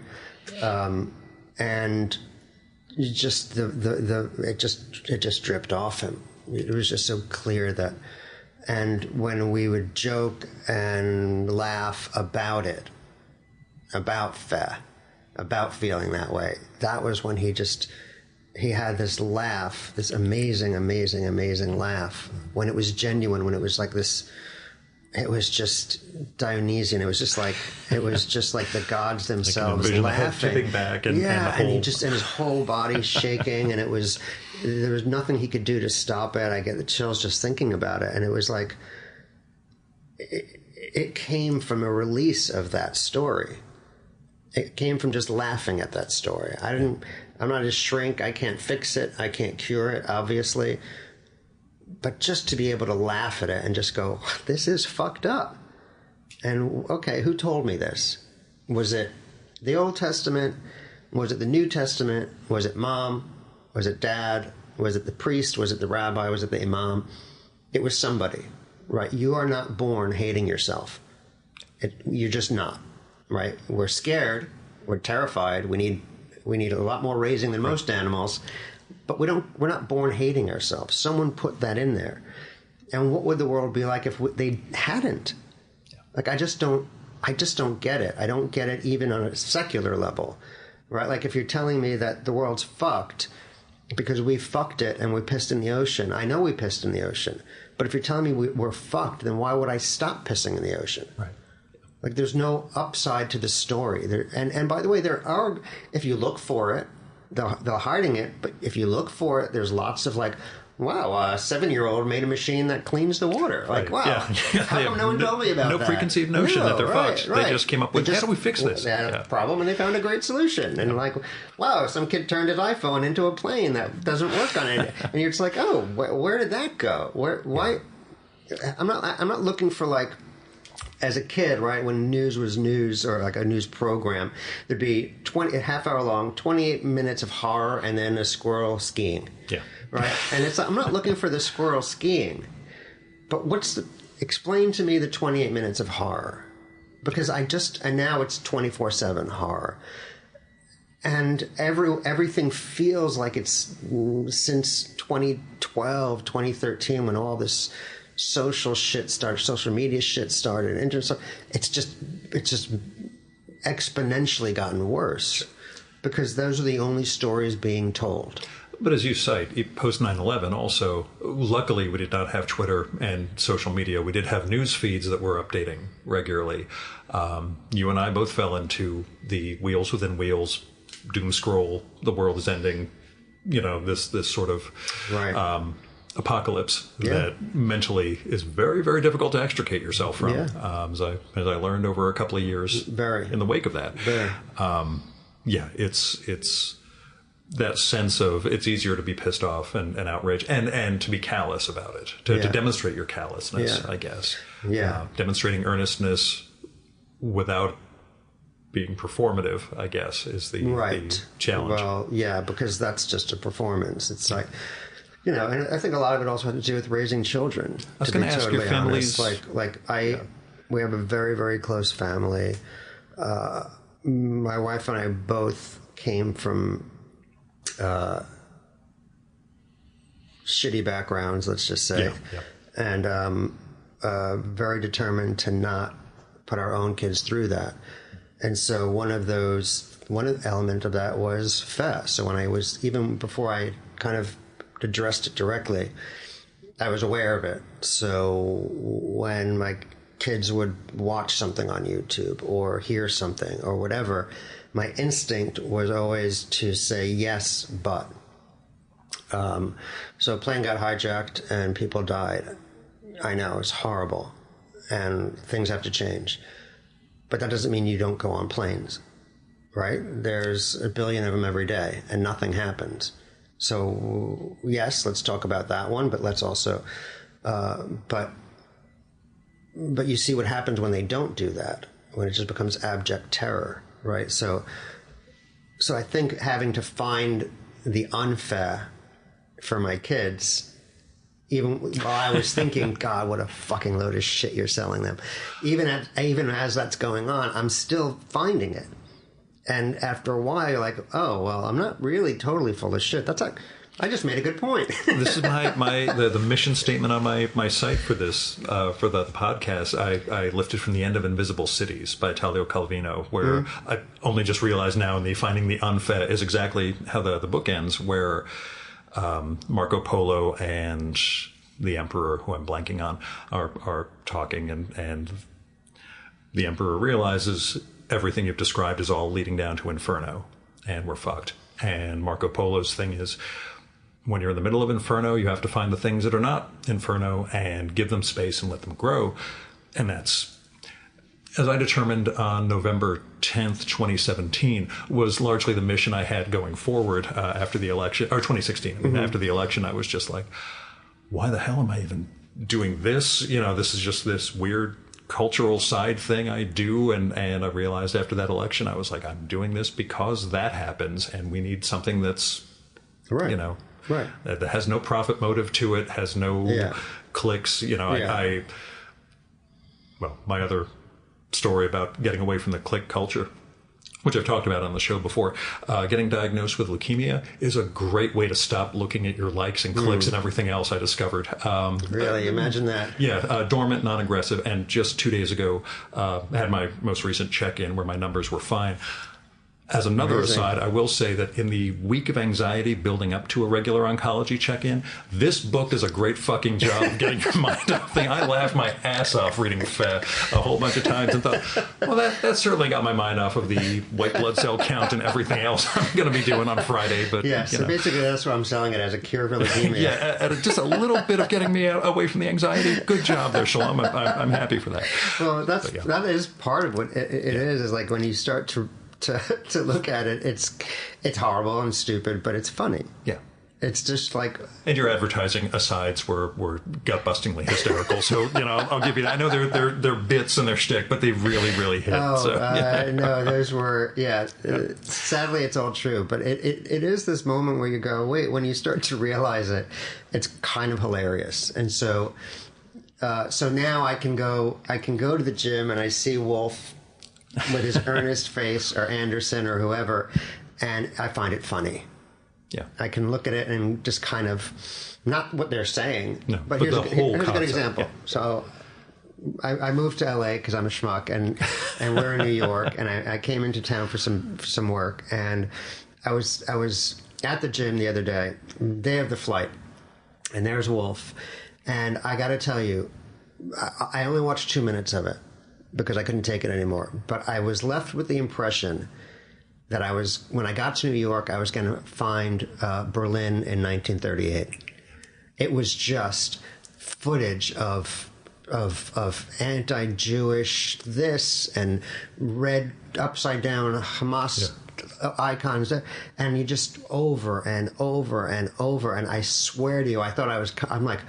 And it just dripped off him. It was just so clear that, and when we would joke and laugh about it, about Feh, about feeling that way, that was when he had this laugh, this amazing, amazing, amazing laugh, when it was genuine, when it was like this, it was just Dionysian. It was just like the gods themselves laughing. Tipping back and and his whole body shaking, and there was nothing he could do to stop it. I get the chills just thinking about it, and it was like, it came from a release of that story. It came from just laughing at that story. I'm not a shrink. I can't fix it. I can't cure it, obviously. But just to be able to laugh at it and just go, this is fucked up. And, okay, who told me this? Was it the Old Testament? Was it the New Testament? Was it mom? Was it dad? Was it the priest? Was it the rabbi? Was it the imam? It was somebody, right? You are not born hating yourself. You're just not, right? We're scared. We're terrified. We need a lot more raising than most animals, but we're not born hating ourselves. Someone put that in there. And what would the world be like if they hadn't? Like, I just don't get it. I don't get it even on a secular level, right? Like, if you're telling me that the world's fucked because we fucked it and we pissed in the ocean, I know we pissed in the ocean. But if you're telling me we're fucked, then why would I stop pissing in the ocean? Right. Like, there's no upside to the story. And by the way, there are, if you look for it, they're hiding it, but if you look for it, there's lots of like, wow, a 7-year-old made a machine that cleans the water. Like, wow, how come no one told me about that? No preconceived notion that they're fucked. Right. They just came up with, how do we fix this? They had a problem, and they found a great solution. And like, wow, some kid turned his iPhone into a plane that doesn't work on it. And you're just like, oh, where did that go? Why? I'm not looking for, like, as a kid, right, when news was news, or like a news program, there'd be a half hour long, 28 minutes of horror, and then a squirrel skiing. Yeah. Right? And it's I'm not looking for the squirrel skiing, but explain to me the 28 minutes of horror. Because and now it's 24/7 horror. And everything feels like it's since 2012, 2013, when all this social media shit started. It's just exponentially gotten worse, because those are the only stories being told. But as you cite, post 9/11 also, luckily we did not have Twitter and social media. We did have news feeds that were updating regularly. You and I both fell into the wheels within wheels, doom scroll, the world is ending, this sort of apocalypse that mentally is very, very difficult to extricate yourself from. As I learned over a couple of years in the wake of that. It's that sense of, it's easier to be pissed off and outraged and to be callous about it, to demonstrate your callousness, I guess. Demonstrating earnestness without being performative, I guess, is the challenge. Well, because that's just a performance. It's like, and I think a lot of it also has to do with raising children. I was going to ask your families. We have a very, very close family. My wife and I both came from shitty backgrounds, let's just say, and very determined to not put our own kids through that. And so one element of that was fast. So even before I kind of addressed it directly, I was aware of it. So when my kids would watch something on YouTube or hear something or whatever, my instinct was always to say yes, but. So a plane got hijacked and people died. I know, it's horrible, and things have to change. But that doesn't mean you don't go on planes, right? There's 1 billion of them every day, and nothing happens. So yes, let's talk about that one, but let's also, but you see what happens when they don't do that, when it just becomes abject terror, right? So I think having to find the unfair for my kids, even while I was thinking, God, what a fucking load of shit you're selling them. Even as that's going on, I'm still finding it. And after a while, you're like, oh, well, I'm not really totally full of shit. I just made a good point. This is the mission statement on my site for this, for the podcast. I lifted from The End of Invisible Cities by Italio Calvino, where I only just realized now in the Finding the Unfair is exactly how the book ends, where Marco Polo and the Emperor, who I'm blanking on, are talking, and the Emperor realizes everything you've described is all leading down to Inferno, and we're fucked. And Marco Polo's thing is, when you're in the middle of Inferno, you have to find the things that are not Inferno and give them space and let them grow. And that's, as I determined on November 10th, 2017, was largely the mission I had going forward after the election, or 2016. I mean, after the election, I was just like, why the hell am I even doing this? This is just this weird cultural side thing I do. And I realized after that election, I was like, I'm doing this because that happens, and we need something that's, right. That has no profit motive to it, has no clicks. My other story about getting away from the click culture, which I've talked about on the show before, getting diagnosed with leukemia is a great way to stop looking at your likes and clicks and everything else, I discovered. Really? Imagine that. Yeah, dormant, non-aggressive. And just 2 days ago, I had my most recent check-in where my numbers were fine. As another Amazing. aside, I will say that in the week of anxiety building up to a regular oncology check-in, this book does a great fucking job of getting your mind off thing. I laughed my ass off reading Fe a whole bunch of times and thought, well, that certainly got my mind off of the white blood cell count and everything else I'm going to be doing on Friday. But Yeah, so basically that's what I'm selling it as, a cure for leukemia. Yeah, just a little bit of getting me away from the anxiety. Good job there, Shalom. I'm happy for that. Well, that is part of what it is like when you start to look at it, it's horrible and stupid, but it's funny. Yeah. It's just like... And your advertising asides were gut-bustingly hysterical. So, I'll give you that. I know they're bits and they're shtick, but they really, really hit. No, those were... Yeah. Sadly, it's all true. But it is this moment where you go, wait, when you start to realize it, it's kind of hilarious. And so now I can go to the gym and I see Wolf with his earnest face, or Anderson or whoever, and I find it funny. Yeah. I can look at it and just kind of, not what they're saying, no, but here's a good example. Yeah. So I moved to LA because I'm a schmuck, and we're in New York, and I came into town for some work, and I was at the gym the other day of the flight, and there's Wolf, and I got to tell you, I only watched 2 minutes of it because I couldn't take it anymore. But I was left with the impression that when I got to New York, I was going to find Berlin in 1938. It was just footage of anti-Jewish this and red upside down Hamas icons, and you just over and over and over. And I swear to you, I'm like,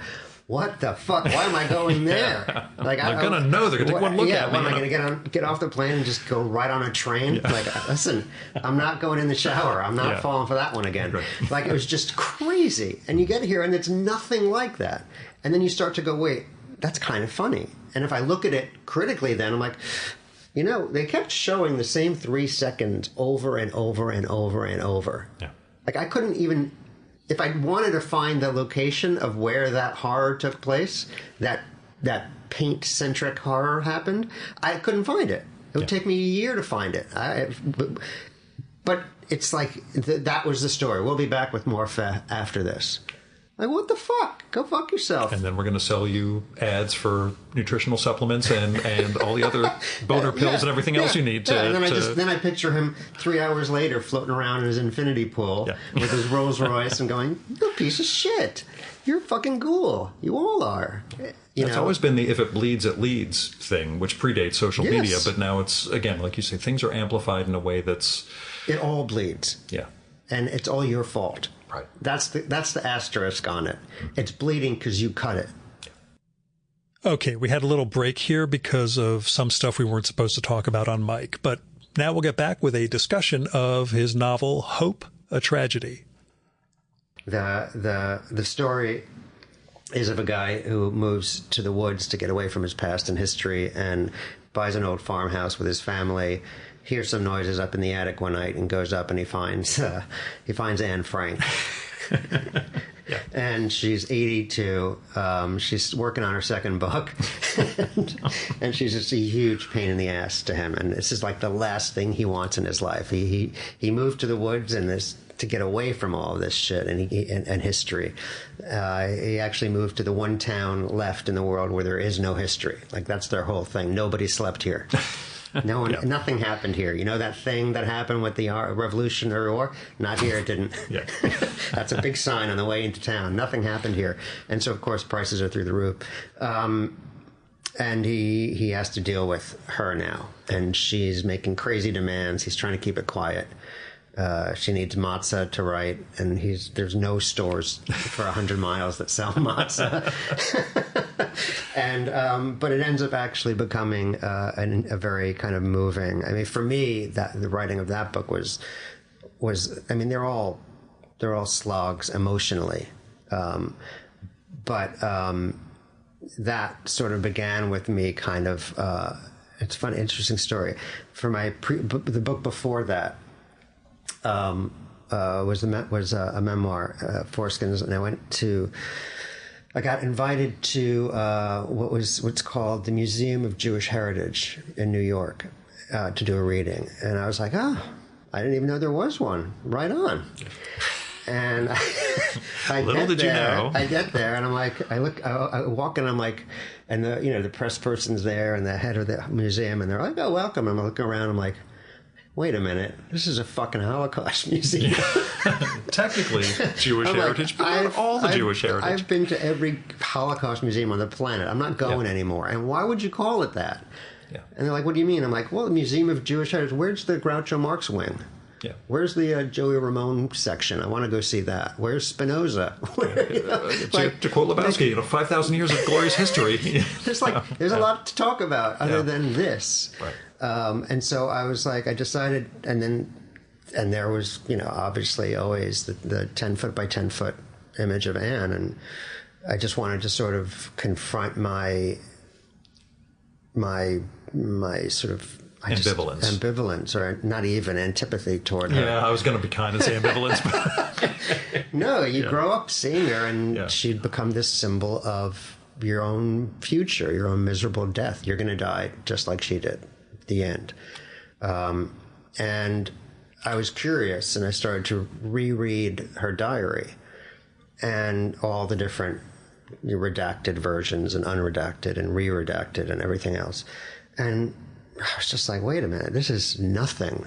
what the fuck? Why am I going there? Like, they're going to know. They're going to take one look at me. Am I going to get off the plane and just go right on a train? Yeah. Like, listen, I'm not going in the shower. I'm not falling for that one again. Right. Like, it was just crazy. And you get here, and it's nothing like that. And then you start to go, wait, that's kind of funny. And if I look at it critically, then I'm like, they kept showing the same 3 seconds over and over and over and over. Yeah. Like, I couldn't even... If I wanted to find the location of where that horror took place, that paint-centric horror happened, I couldn't find it. It would take me a year to find it. But it's like, that was the story. We'll be back with more after this. Like, what the fuck? Go fuck yourself. And then we're going to sell you ads for nutritional supplements and all the other boner pills and everything else you need to... And then I picture him 3 hours later floating around in his infinity pool with his Rolls Royce and going, you're a piece of shit. You're a fucking ghoul. You all are. It's always been the if it bleeds, it leads thing, which predates social media. But now it's, again, like you say, things are amplified in a way that's... It all bleeds. Yeah. And it's all your fault. Right. That's the asterisk on it. It's bleeding because you cut it. Okay, we had a little break here because of some stuff we weren't supposed to talk about on mic, but now we'll get back with a discussion of his novel Hope, a Tragedy. The story is of a guy who moves to the woods to get away from his past and history and buys an old farmhouse with his family, hears some noises up in the attic one night and goes up and he finds Anne Frank. And she's 82. She's working on her second book. and she's just a huge pain in the ass to him. And this is like the last thing he wants in his life. He moved to the woods to get away from all of this shit and history. He actually moved to the one town left in the world where there is no history. Like, that's their whole thing. Nobody slept here. Nothing happened here. You know that thing that happened with the Revolutionary War? Not here, it didn't. That's a big sign on the way into town. Nothing happened here. And so, of course, prices are through the roof. And he has to deal with her now. And she's making crazy demands. He's trying to keep it quiet. She needs matzah to write, and there's no stores for 100 miles that sell matzah. But it ends up actually becoming a very kind of moving. I mean, for me, the writing of that book was I mean, they're all slogs emotionally, but that sort of began with me kind of. It's a fun, interesting story. For the book before that. Was a memoir, Foreskins, and I got invited to what's called the Museum of Jewish Heritage in New York to do a reading, and I was like, I didn't even know there was one. Right on. And I get there, and I'm like, I walk in, I'm like, and the press person's there, and the head of the museum, and they're like, oh, welcome. And I'm looking around, I'm like, wait a minute, this is a fucking Holocaust museum. Technically Jewish heritage, but not all the Jewish heritage. I've been to every Holocaust museum on the planet. I'm not going anymore. And why would you call it that? Yeah. And they're like, what do you mean? I'm like, well, the Museum of Jewish Heritage. Where's the Groucho Marx wing? Yeah. Where's the Joey Ramone section? I want to go see that. Where's Spinoza? To quote Lebowski, 5,000 years of glorious history. There's a lot to talk about other than this. Right. And so I was like, I decided, and there was, obviously always the 10 foot by 10 foot image of Anne, and I just wanted to sort of confront my sort of ambivalence, or not even antipathy toward her. Yeah, I was going to be kind and say ambivalence. But no, you grow up seeing her, and she'd become this symbol of your own future, your own miserable death. You're going to die just like she did. The end. And I was curious, and I started to reread her diary and all the different redacted versions and unredacted and re-redacted and everything else. And I was just like, wait a minute, this is nothing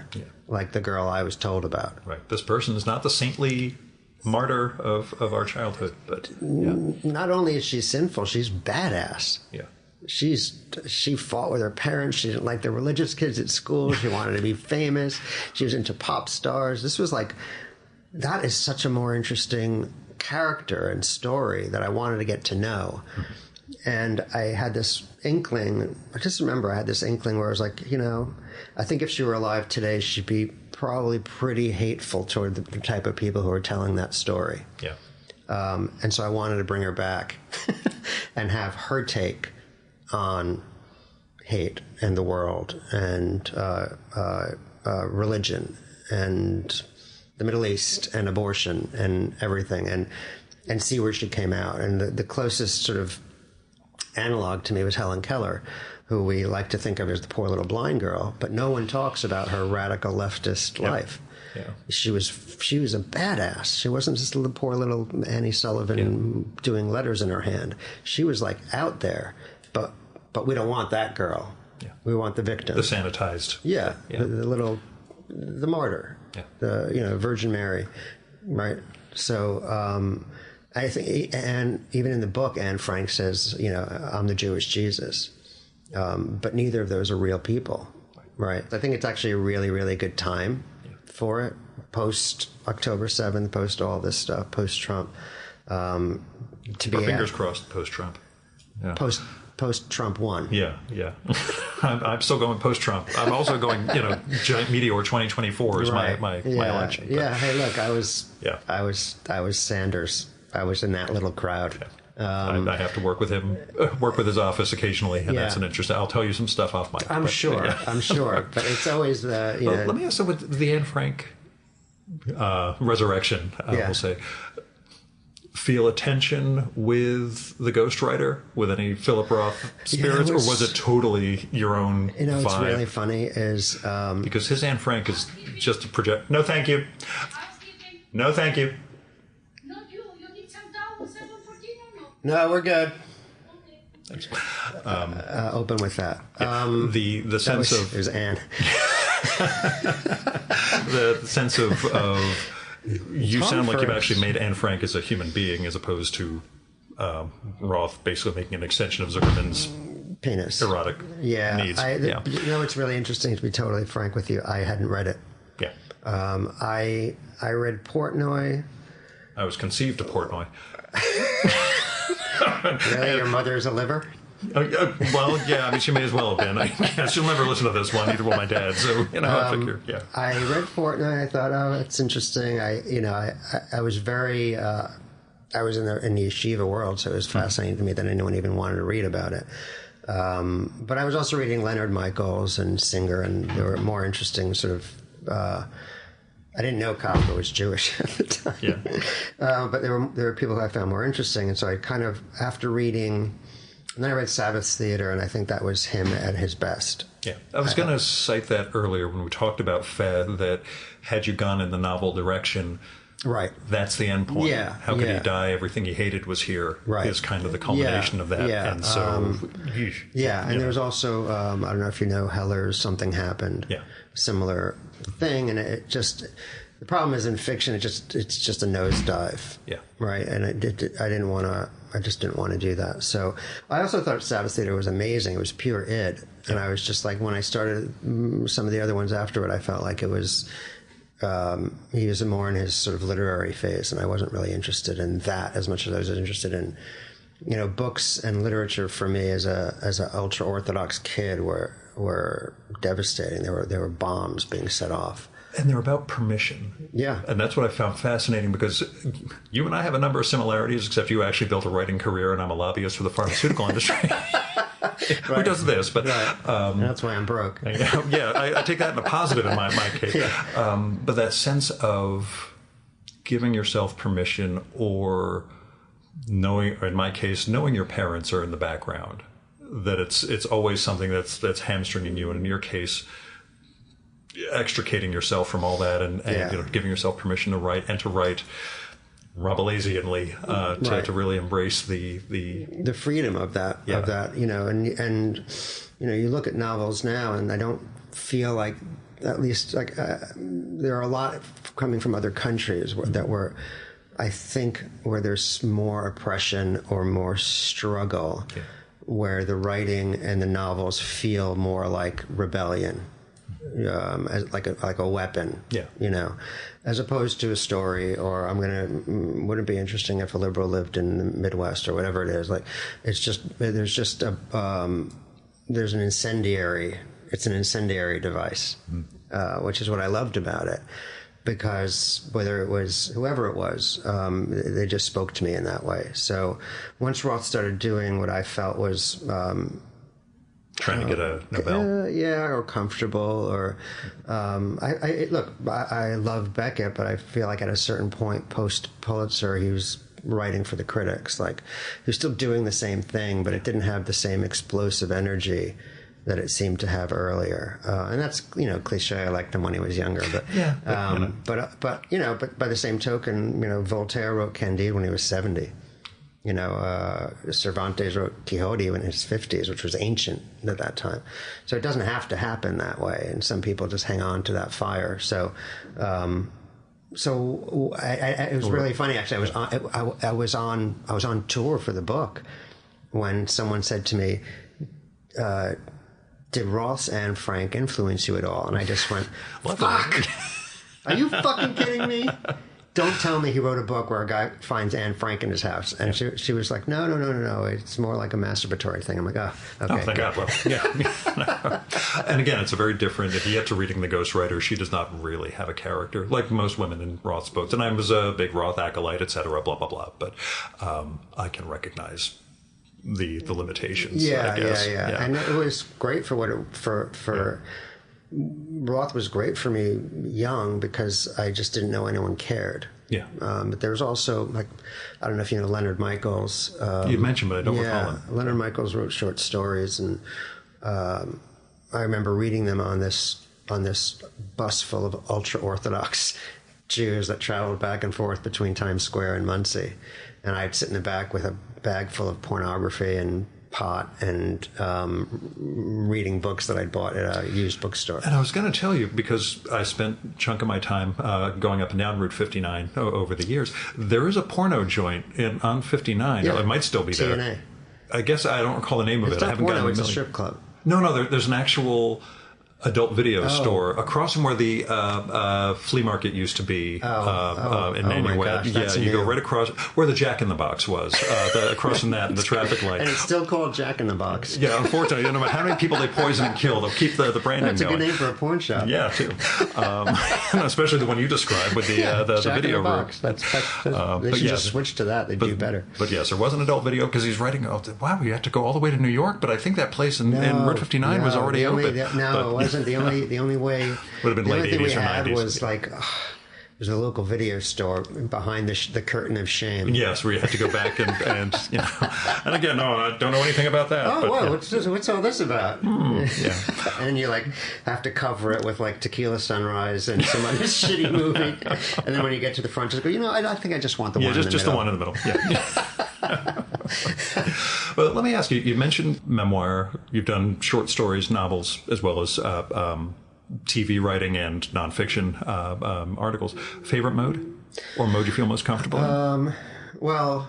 like the girl I was told about. Right. This person is not the saintly martyr of our childhood, but not only is she sinful, she's badass. Yeah. She fought with her parents. She didn't like the religious kids at school. She wanted to be famous. She was into pop stars. That is such a more interesting character and story that I wanted to get to know. And I had this inkling. I just remember I had this inkling where I was like, I think if she were alive today, she'd be probably pretty hateful toward the type of people who are telling that story. Yeah. And so I wanted to bring her back and have her take on hate and the world and religion and the Middle East and abortion and everything, and see where she came out. And the closest sort of analog to me was Helen Keller, who we like to think of as the poor little blind girl, but no one talks about her radical leftist life. Yeah. She was a badass. She wasn't just the poor little Annie Sullivan doing letters in her hand. She was like out there, but we don't want that girl. Yeah. We want the victim, the sanitized. Yeah. The martyr. Yeah. The Virgin Mary, right? So I think, and even in the book, Anne Frank says, I'm the Jewish Jesus, but neither of those are real people, right? I think it's actually a really, really good time for it, post October 7th, post all this stuff, post Trump, fingers crossed, post Trump, post Trump won. Yeah. I'm still going post Trump. I'm also going, giant meteor 2024 is my election. But, hey, look, I was Sanders. I was in that little crowd. Yeah. I have to work with him, work with his office occasionally, and that's an interesting. I'll tell you some stuff off mic. I'm sure, but it's always the. Well, let me ask you with the Anne Frank resurrection. I will say, feel a tension with the ghostwriter, with any Philip Roth spirits, or was it totally your own vibe? What's really funny is because his Anne Frank is just a project. No, thank you. No, thank you. No, we're good. Thanks. Open with that. The sense of... It was Anne. The sense of you sound like you've actually made Anne Frank as a human being as opposed to Roth basically making an extension of Zuckerman's penis. Erotic needs. It's really interesting, to be totally frank with you. I hadn't read it. Yeah. I read Portnoy. I was conceived to Portnoy. Really? Your mother is a liver? Well, yeah, I mean, she may as well have been. She'll never listen to this one, neither will my dad. So, I figure, I read Portnoy. I thought, oh, that's interesting. I was very, I was in the yeshiva world, so it was fascinating to me that anyone even wanted to read about it. But I was also reading Leonard Michaels and Singer, and there were more interesting sort of, I didn't know Kafka was Jewish at the time. Yeah. But there were people who I found more interesting. And so I kind of, after reading And then I read Sabbath's Theater, and I think that was him at his best. Yeah, I was going to cite that earlier when we talked about Fed, that had you gone in the novel direction, right, that's the end point. Yeah. How could he die? Everything he hated was here. Right. Is kind of the culmination of that. Yeah. And so, and there's also, I don't know if you know Heller's Something Happened. Yeah. Similar thing, and it just, the problem is in fiction, it's just a nosedive. Yeah. Right, and I just didn't want to do that. So I also thought Sabbath Theater was amazing. It was pure id. And I was just like, when I started some of the other ones after it, I felt like it was, he was more in his sort of literary phase, and I wasn't really interested in that as much as I was interested in, books and literature for me as a ultra orthodox kid were devastating. There were bombs being set off. And they're about permission. Yeah. And that's what I found fascinating, because you and I have a number of similarities, except you actually built a writing career and I'm a lobbyist for the pharmaceutical industry. Who does this? But that's why I'm broke. I take that in a positive in my case. Yeah. But that sense of giving yourself permission, or knowing, or in my case, knowing your parents are in the background, that it's always something that's hamstringing you. And in your case, extricating yourself from all that and giving yourself permission to write, and to write Rabelaisianly, to really embrace the freedom of that, and you look at novels now, and I don't feel like, at least like there are a lot coming from other countries where there's more oppression or more struggle, where the writing and the novels feel more like rebellion. As like a weapon, as opposed to a story, or wouldn't it be interesting if a liberal lived in the Midwest, or whatever it is. Like, there's an incendiary device, which is what I loved about it, because whether it was whoever it was, they just spoke to me in that way. So once Roth started doing what I felt was, trying to get a Nobel, or comfortable, or I love Beckett, but I feel like at a certain point post Pulitzer, he was writing for the critics. Like, he was still doing the same thing, but it didn't have the same explosive energy that it seemed to have earlier. And that's cliche. I liked him when he was younger, but but by the same token, Voltaire wrote Candide when he was 70. Cervantes wrote Quixote in his 50s, which was ancient at that time. So it doesn't have to happen that way, and some people just hang on to that fire. So, it was really funny. Actually, I was on tour for the book when someone said to me, "Did Roth's Anne Frank influence you at all?" And I just went, "Fuck! Are you fucking kidding me? Don't tell me he wrote a book where a guy finds Anne Frank in his house." And she was like, no. It's more like a masturbatory thing. I'm like, okay. Oh, thank God. Well, yeah. And again, it's a very different, if you get to reading The Ghostwriter, she does not really have a character, like most women in Roth's books. And I was a big Roth acolyte, etc., blah, blah, blah. But I can recognize the limitations, I guess. Yeah. And it was great for Roth was great for me young, because I just didn't know anyone cared. Yeah. But there was also, like, I don't know if you know Leonard Michaels. You mentioned, but I don't recall him. Leonard Michaels wrote short stories, and I remember reading them on this bus full of ultra-Orthodox Jews that traveled back and forth between Times Square and Muncie. And I'd sit in the back with a bag full of pornography and pot, and reading books that I'd bought at a used bookstore. And I was going to tell you, because I spent a chunk of my time going up and down Route 59 over the years, there is a porno joint on 59. Yeah. It might still be there. TNA. I guess I don't recall the name of it. It's I haven't porno, gotten it's a strip club. No, there's an actual adult video store across from where the flea market used to be in Nanuet. Yeah, you go right across where the Jack in the Box was, across from that, and the traffic light. And it's still called Jack in the Box. Yeah, unfortunately, no matter how many people they poison and kill, they'll keep the branding That's going. That's a good name for a porn shop. Yeah, too. Especially the one you described with the video in the Box. They should just switch to that. They'd do better. But yes, there was an adult video, because he's writing, wow, we had to go all the way to New York, but I think that place in Route 59 was already open. It wasn't. The only way would have been the late only thing 80s we or had 90s. was like There's a local video store behind the curtain of shame. Yes, where you had to go back and you know. And again, no, I don't know anything about that. Oh, but, wow, yeah. what's all this about? Yeah. And you like have to cover it with like Tequila Sunrise and some other shitty movie. And then when you get to the front, just go, I think I just want the one in the middle. Just the one in the middle. Yeah. Well, let me ask you. You mentioned memoir. You've done short stories, novels, as well as TV writing and nonfiction articles. Favorite mode, or mode you feel most comfortable in? Well,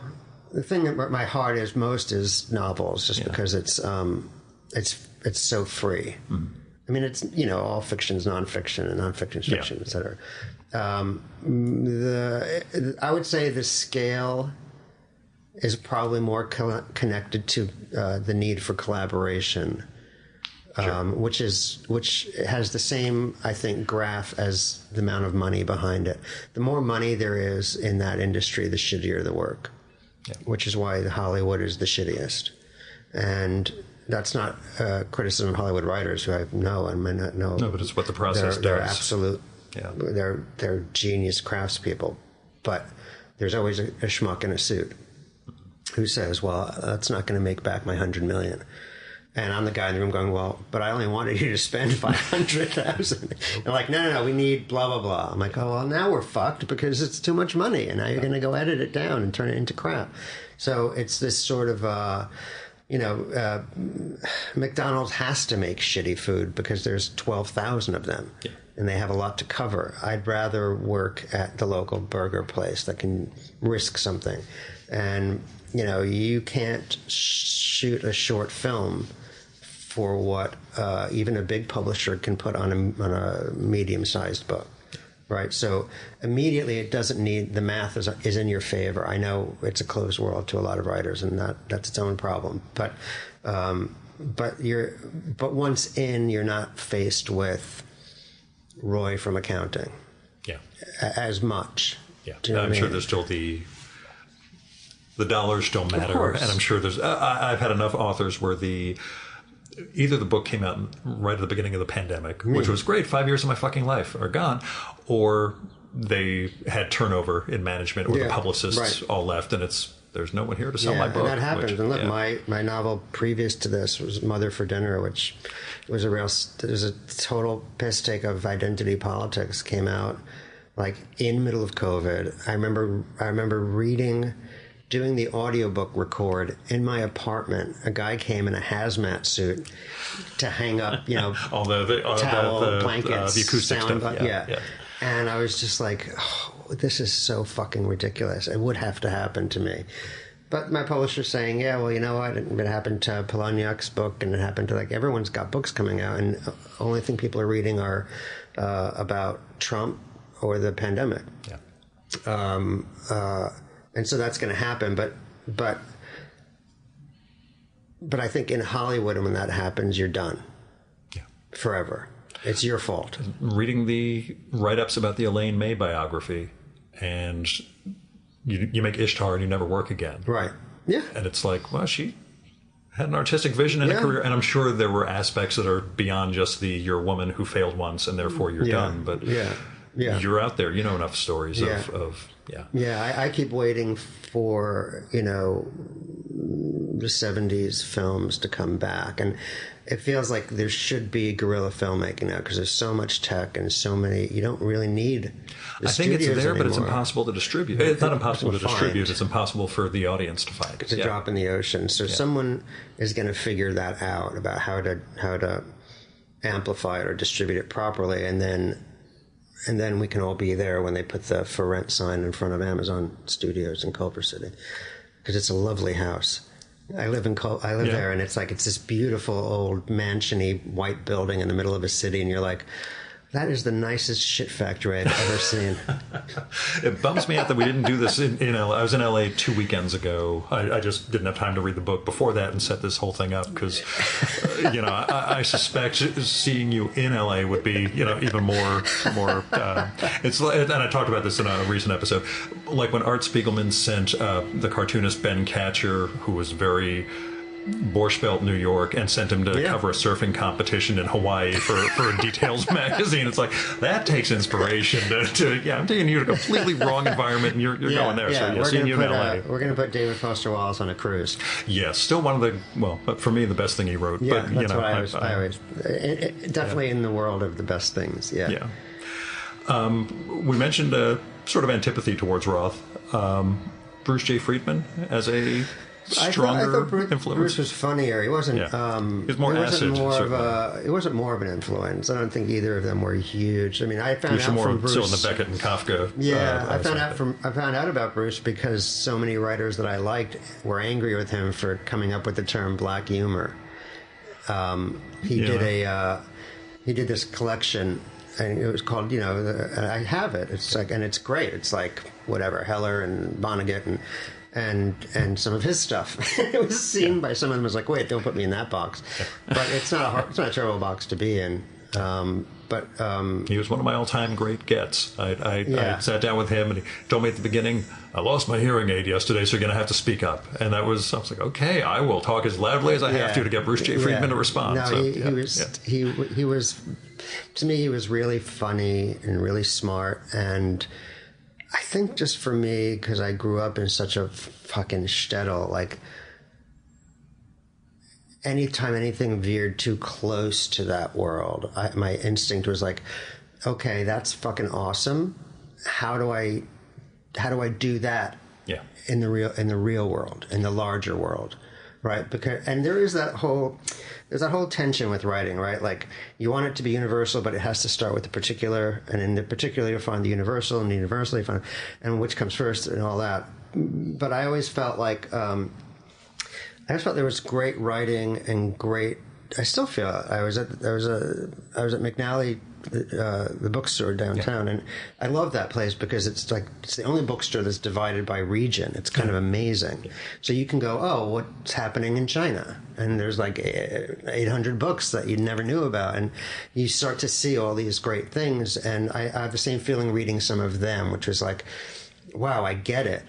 the thing that my heart is most is novels, just because it's so free. Mm-hmm. I mean, it's all fiction's nonfiction and nonfiction's fiction, et cetera. I would say the scale is probably more connected to the need for collaboration. Sure. Which has the same, I think, graph as the amount of money behind it. The more money there is in that industry, the shittier the work, which is why Hollywood is the shittiest. And that's not a criticism of Hollywood writers who I know and may not know. No, but it's what the process does. They're absolute. Yeah. They're genius craftspeople, but there's always a schmuck in a suit who says, "Well, that's not going to make back my $100 million." And I'm the guy in the room going, well, but I only wanted you to spend $500,000. They're like, no, we need blah, blah, blah. I'm like, oh, well, now we're fucked because it's too much money. And now you're going to go edit it down and turn it into crap. So it's this sort of, McDonald's has to make shitty food because there's 12,000 of them. Yeah. And they have a lot to cover. I'd rather work at the local burger place that can risk something. And, you can't shoot a short film for what even a big publisher can put on a medium-sized book, right? So immediately it doesn't need, the math is in your favor. I know it's a closed world to a lot of writers, and that's its own problem. But once in, you're not faced with Roy from accounting, as much. Yeah, Do you know I'm sure there's still the dollars still matter, and I'm sure there's. I've had enough authors where either the book came out right at the beginning of the pandemic, which was great, 5 years of my fucking life are gone, or they had turnover in management, or the publicists all left, and there's no one here to sell my book. And that happens. And look, my novel previous to this was Mother for Dinner, which was a total piss take of identity politics. Came out like in middle of COVID. I remember doing the audiobook record in my apartment. A guy came in a hazmat suit to hang up, all the blankets, the acoustic stuff. Yeah. And I was just like, oh, this is so fucking ridiculous. It would have to happen to me. But my publisher's saying, yeah, well, you know what? It happened to Poloniak's book, and it happened to everyone's got books coming out, and the only thing people are reading are about Trump or the pandemic. Yeah. And so that's going to happen, but I think in Hollywood, when that happens, you're done. Yeah. Forever. It's your fault. Reading the write-ups about the Elaine May biography, and you make Ishtar and you never work again. Right. Yeah. And it's like, well, she had an artistic vision and a career, and I'm sure there were aspects that are beyond just you're a woman who failed once and therefore you're done. But you're out there. You know enough stories of. I keep waiting for, the 70s films to come back. And it feels like there should be guerrilla filmmaking now because there's so much tech and so many, you don't really need the I think it's there, anymore. But it's impossible to distribute. It's not impossible to distribute. It's impossible for the audience to find. It's a drop in the ocean. So someone is going to figure that out about how to amplify it or distribute it properly. And then we can all be there when they put the for rent sign in front of Amazon Studios in Culver City, because it's a lovely house. I live there, and it's this beautiful old mansion-y white building in the middle of a city, and you're like, that is the nicest shit factory I've ever seen. It bums me out that we didn't do this in LA. I was in LA 2 weekends ago. I just didn't have time to read the book before that and set this whole thing up because, I suspect seeing you in LA would be, even more. It's and I talked about this in a recent episode, like when Art Spiegelman sent the cartoonist Ben Catcher, who was very Borscht Belt, New York, and sent him to cover a surfing competition in Hawaii for Details magazine. It's like, that takes inspiration I'm taking you to a completely wrong environment, and you're going there. Yeah, so seeing you in LA. We're going to put David Foster Wallace on a cruise. Yes, still one of the, but for me, the best thing he wrote. Yeah, but, that's what I always definitely in the world of the best things. Yeah. We mentioned a sort of antipathy towards Roth. Bruce J. Friedman as a stronger influence. Bruce was funnier. He wasn't. He was more acid. It wasn't more of an influence. I don't think either of them were huge. I mean, I found out from Bruce. Still in the Beckett and Kafka. Yeah, I found out about Bruce because so many writers that I liked were angry with him for coming up with the term black humor. He did this collection. And it was called, I have it. It's like, and it's great. It's like whatever, Heller and Vonnegut and some of his stuff. It was seen by some of them as like, wait, don't put me in that box. But it's not a terrible box to be in. He was one of my all-time great gets. I sat down with him, and he told me at the beginning, I lost my hearing aid yesterday, so you're going to have to speak up. And I was like, okay, I will talk as loudly as I have to get Bruce J. Friedman to respond. No, he was, to me, he was really funny and really smart. And I think just for me, because I grew up in such a fucking shtetl, like, anytime anything veered too close to that world, my instinct was like, okay, that's fucking awesome. How do I do that in the real world, in the larger world, right? And there's that whole tension with writing, right? Like, you want it to be universal, but it has to start with the particular, and in the particular you find the universal, and the universal you find, and which comes first, and all that. But I always felt like I just felt there was great writing and great. I still feel I was at McNally, the bookstore downtown, and I love that place because it's the only bookstore that's divided by region. It's kind of amazing. So you can go, oh, what's happening in China? And there's like 800 books that you never knew about, and you start to see all these great things. And I have the same feeling reading some of them, which was like, wow, I get it,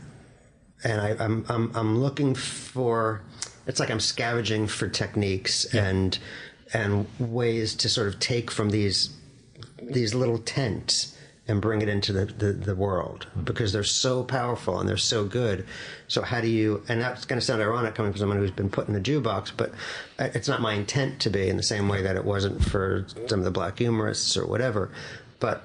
and I'm looking for. It's like I'm scavenging for techniques and ways to sort of take from these little tents and bring it into the world, because they're so powerful and they're so good. So how do you, and that's going to sound ironic coming from someone who's been put in a jukebox, but it's not my intent to be, in the same way that it wasn't for some of the black humorists or whatever. But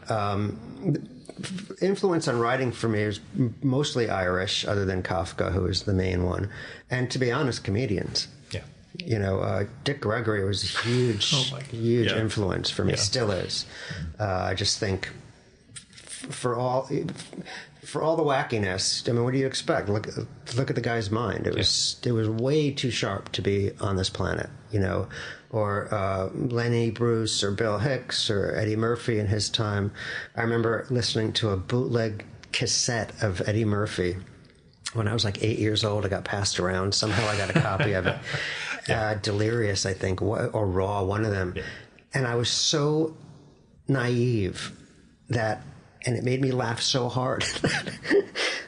influence on writing for me is mostly Irish, other than Kafka, who is the main one, and to be honest, comedians. Dick Gregory was a huge influence for me. Still is. I just think for all the wackiness, I mean, what do you expect? Look at the guy's mind. It was way too sharp to be on this planet, or Lenny Bruce or Bill Hicks or Eddie Murphy in his time. I remember listening to a bootleg cassette of Eddie Murphy when I was like 8 years old. I got passed around. Somehow I got a copy of it. Delirious, I think, or Raw, one of them. Yeah. And I was so naive and it made me laugh so hard.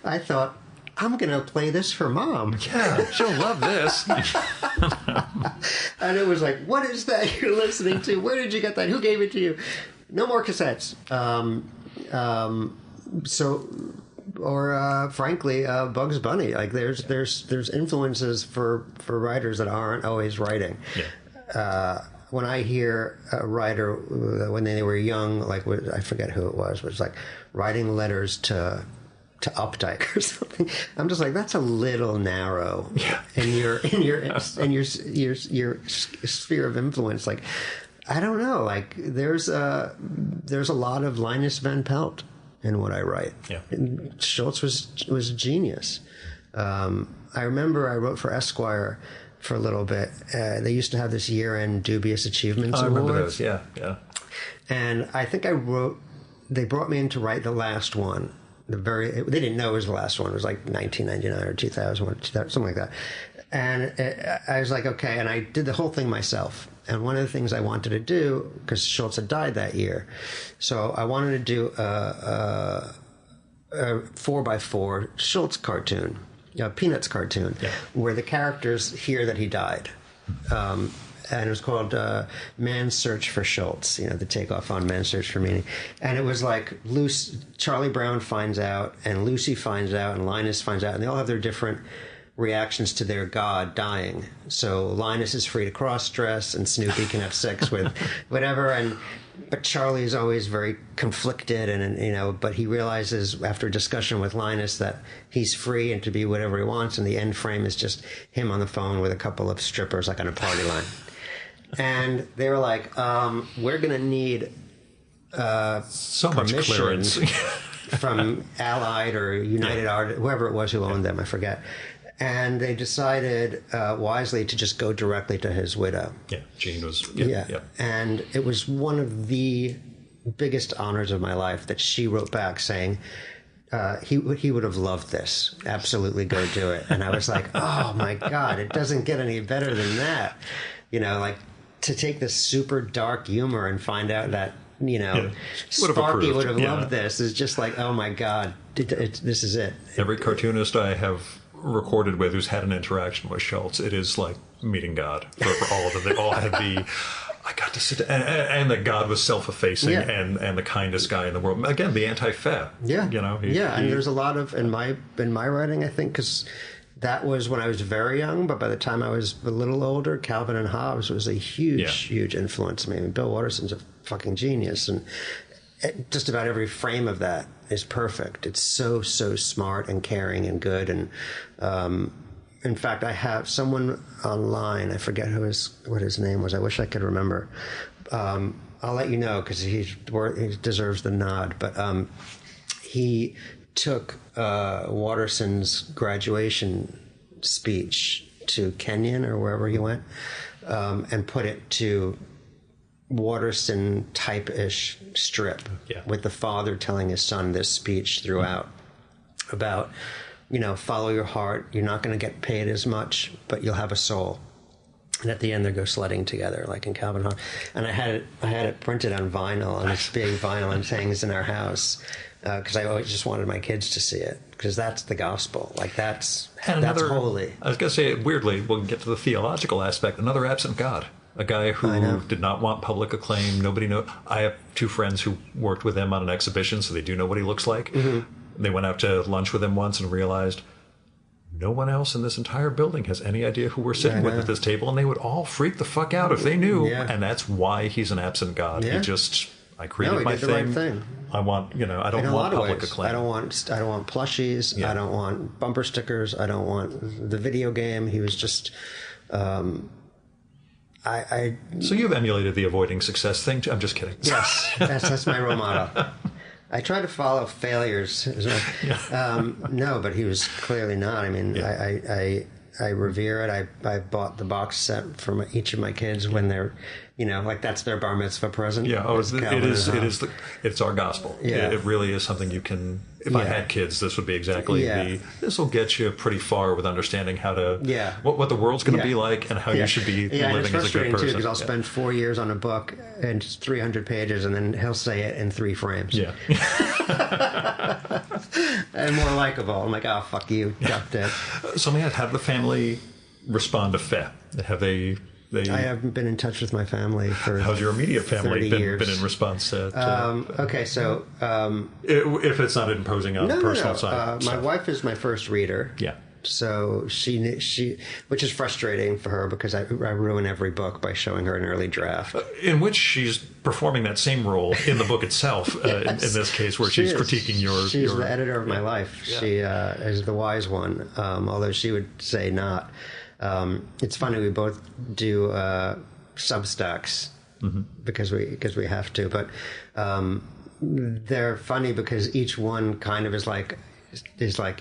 I thought, I'm going to play this for Mom. Yeah, she'll love this. And it was like, what is that you're listening to? Where did you get that? Who gave it to you? No more cassettes. Frankly, Bugs Bunny. Like, there's influences for writers that aren't always writing. Yeah. When I hear a writer when they were young, like, I forget who it was like writing letters to Updike or something, I'm just like, that's a little narrow in your sphere of influence. Like, I don't know. Like, there's a lot of Linus Van Pelt in what I write. Yeah. And Schultz was a genius. I remember I wrote for Esquire for a little bit. They used to have this year-end Dubious Achievements Awards. I remember those, yeah. And I think they brought me in to write the last one. They didn't know it was the last one. It was like 1999 or 2001, something like that. And I was like, okay. And I did the whole thing myself. And one of the things I wanted to do, because Schultz had died that year, so I wanted to do a 4x4 Schultz cartoon. Peanuts cartoon, where the characters hear that he died. And it was called Man's Search for Schultz, the takeoff on Man's Search for Meaning. And it was like Charlie Brown finds out, and Lucy finds out, and Linus finds out, and they all have their different reactions to their god dying. So Linus is free to cross-dress, and Snoopy can have sex with whatever, but Charlie is always very conflicted, and but he realizes after a discussion with Linus that he's free and to be whatever he wants, and the end frame is just him on the phone with a couple of strippers, like on a party line. And they were like, we're going to need so much clearance from Allied or United Art, whoever it was who owned them, I forget. And they decided wisely to just go directly to his widow. Yeah, Jean was... And it was one of the biggest honors of my life that she wrote back saying, he would have loved this. Absolutely go do it. And I was like, oh my God, it doesn't get any better than that. Like to take this super dark humor and find out that, Sparky would have loved this is just like, oh my God, this is it. Every cartoonist I have recorded with who's had an interaction with Schultz, it is like meeting God for all of them. They all had I got to sit and that God was self-effacing and the kindest guy in the world. Again, the anti-fair. Yeah. And there's a lot of, in my writing, I think, because that was when I was very young, but by the time I was a little older, Calvin and Hobbes was a huge influence on me. I mean, Bill Watterson's a fucking genius, and just about every frame of that is perfect. It's so smart and caring and good. And in fact, I have someone online, I forget what his name was. I wish I could remember. I'll let you know because he deserves the nod. But he took Watterson's graduation speech to Kenyon or wherever he went, and put it to Watterson type-ish strip with the father telling his son this speech throughout about, follow your heart. You're not going to get paid as much, but you'll have a soul. And at the end, they go sledding together, like in Calvin Hobbes. And I had it printed on vinyl, on this big vinyl, and hangs in our house because I always just wanted my kids to see it, because that's the gospel. Like that's holy. I was going to say, weirdly, we'll get to the theological aspect. Another absent God. A guy who did not want public acclaim. Nobody knew. I have two friends who worked with him on an exhibition, so they do know what he looks like. Mm-hmm. They went out to lunch with him once and realized no one else in this entire building has any idea who we're sitting with at this table, and they would all freak the fuck out if they knew. Yeah. And that's why he's an absent God. Yeah. I created my thing. Right thing. I want, I don't want public acclaim. I don't want plushies. Yeah. I don't want bumper stickers. I don't want the video game. He was just. So you've emulated the avoiding success thing too? I'm just kidding. Yes, that's my role model. I try to follow failures as well. No, but he was clearly not. I mean, I revere it. I bought the box set for each of my kids when they're, like that's their bar mitzvah present. Yeah, it's our gospel. Yeah. It really is something you can. If I had kids, this would be exactly this will get you pretty far with understanding how to what the world's going to be like and how you should be living as a good person. Because I'll spend 4 years on a book and it's 300 pages, and then he'll say it in 3 frames. Yeah, and more likable. I'm like, oh fuck you, got that. So, how did the family respond to Feh? Have they? I haven't been in touch with my family for. How's your immediate family been in response to? Okay, so if it's not imposing on the personal side, my wife is my first reader. Yeah. So she, which is frustrating for her because I ruin every book by showing her an early draft, in which she's performing that same role in the book itself. In this case, where she's critiquing your. She's the editor of my life. Yeah. She is the wise one, although she would say not. It's funny, we both do Substacks because we have to, but they're funny because each one kind of is like,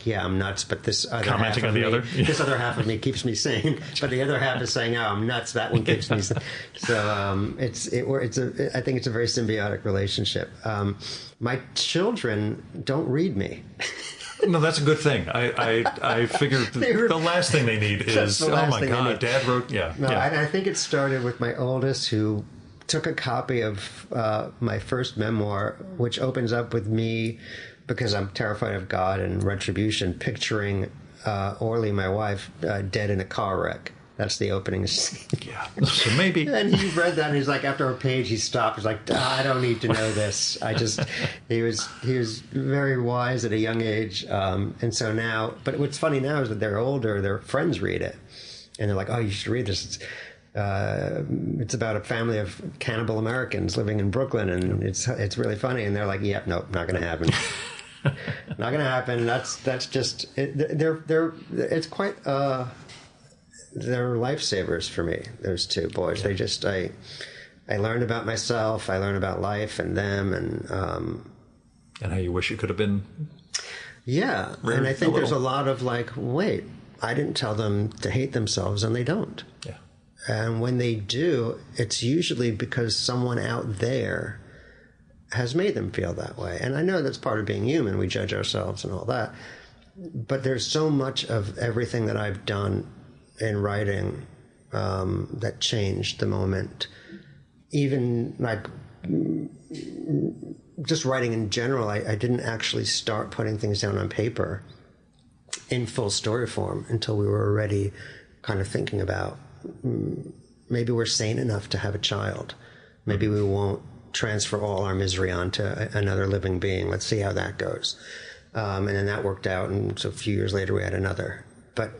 yeah, I'm nuts, but this other commenting half of on the me, other, this other half of me keeps me sane, but the other half is saying, oh, I'm nuts. That one keeps me sane. So I think it's a very symbiotic relationship. My children don't read me. No, that's a good thing. I figured the last thing they need is, oh my God, Dad wrote, And I think it started with my oldest, who took a copy of my first memoir, which opens up with me, because I'm terrified of God and retribution, picturing Orly, my wife, dead in a car wreck. That's the opening scene. Yeah, so maybe. And he read that, and he's like, after a page, he stopped. He's like, I don't need to know this. He was very wise at a young age, and so now. But what's funny now is that they're older. Their friends read it, and they're like, oh, you should read this. It's about a family of cannibal Americans living in Brooklyn, and it's really funny. And they're like, yeah, nope, not going to happen. Not going to happen. That's just it's quite. They're lifesavers for me, those two boys. Yeah. They just, I learned about myself, I learned about life and them, and how you wish you could have been. Yeah, and I think there's a lot of like, wait, I didn't tell them to hate themselves, and they don't. Yeah. And when they do, it's usually because someone out there has made them feel that way. And I know that's part of being human, we judge ourselves and all that, but there's so much of everything that I've done in writing that changed the moment. Even like just writing in general, I didn't actually start putting things down on paper in full story form until we were already kind of thinking about maybe we're sane enough to have a child. Maybe we won't transfer all our misery onto another living being. Let's see how that goes. And then that worked out, and so a few years later we had another. But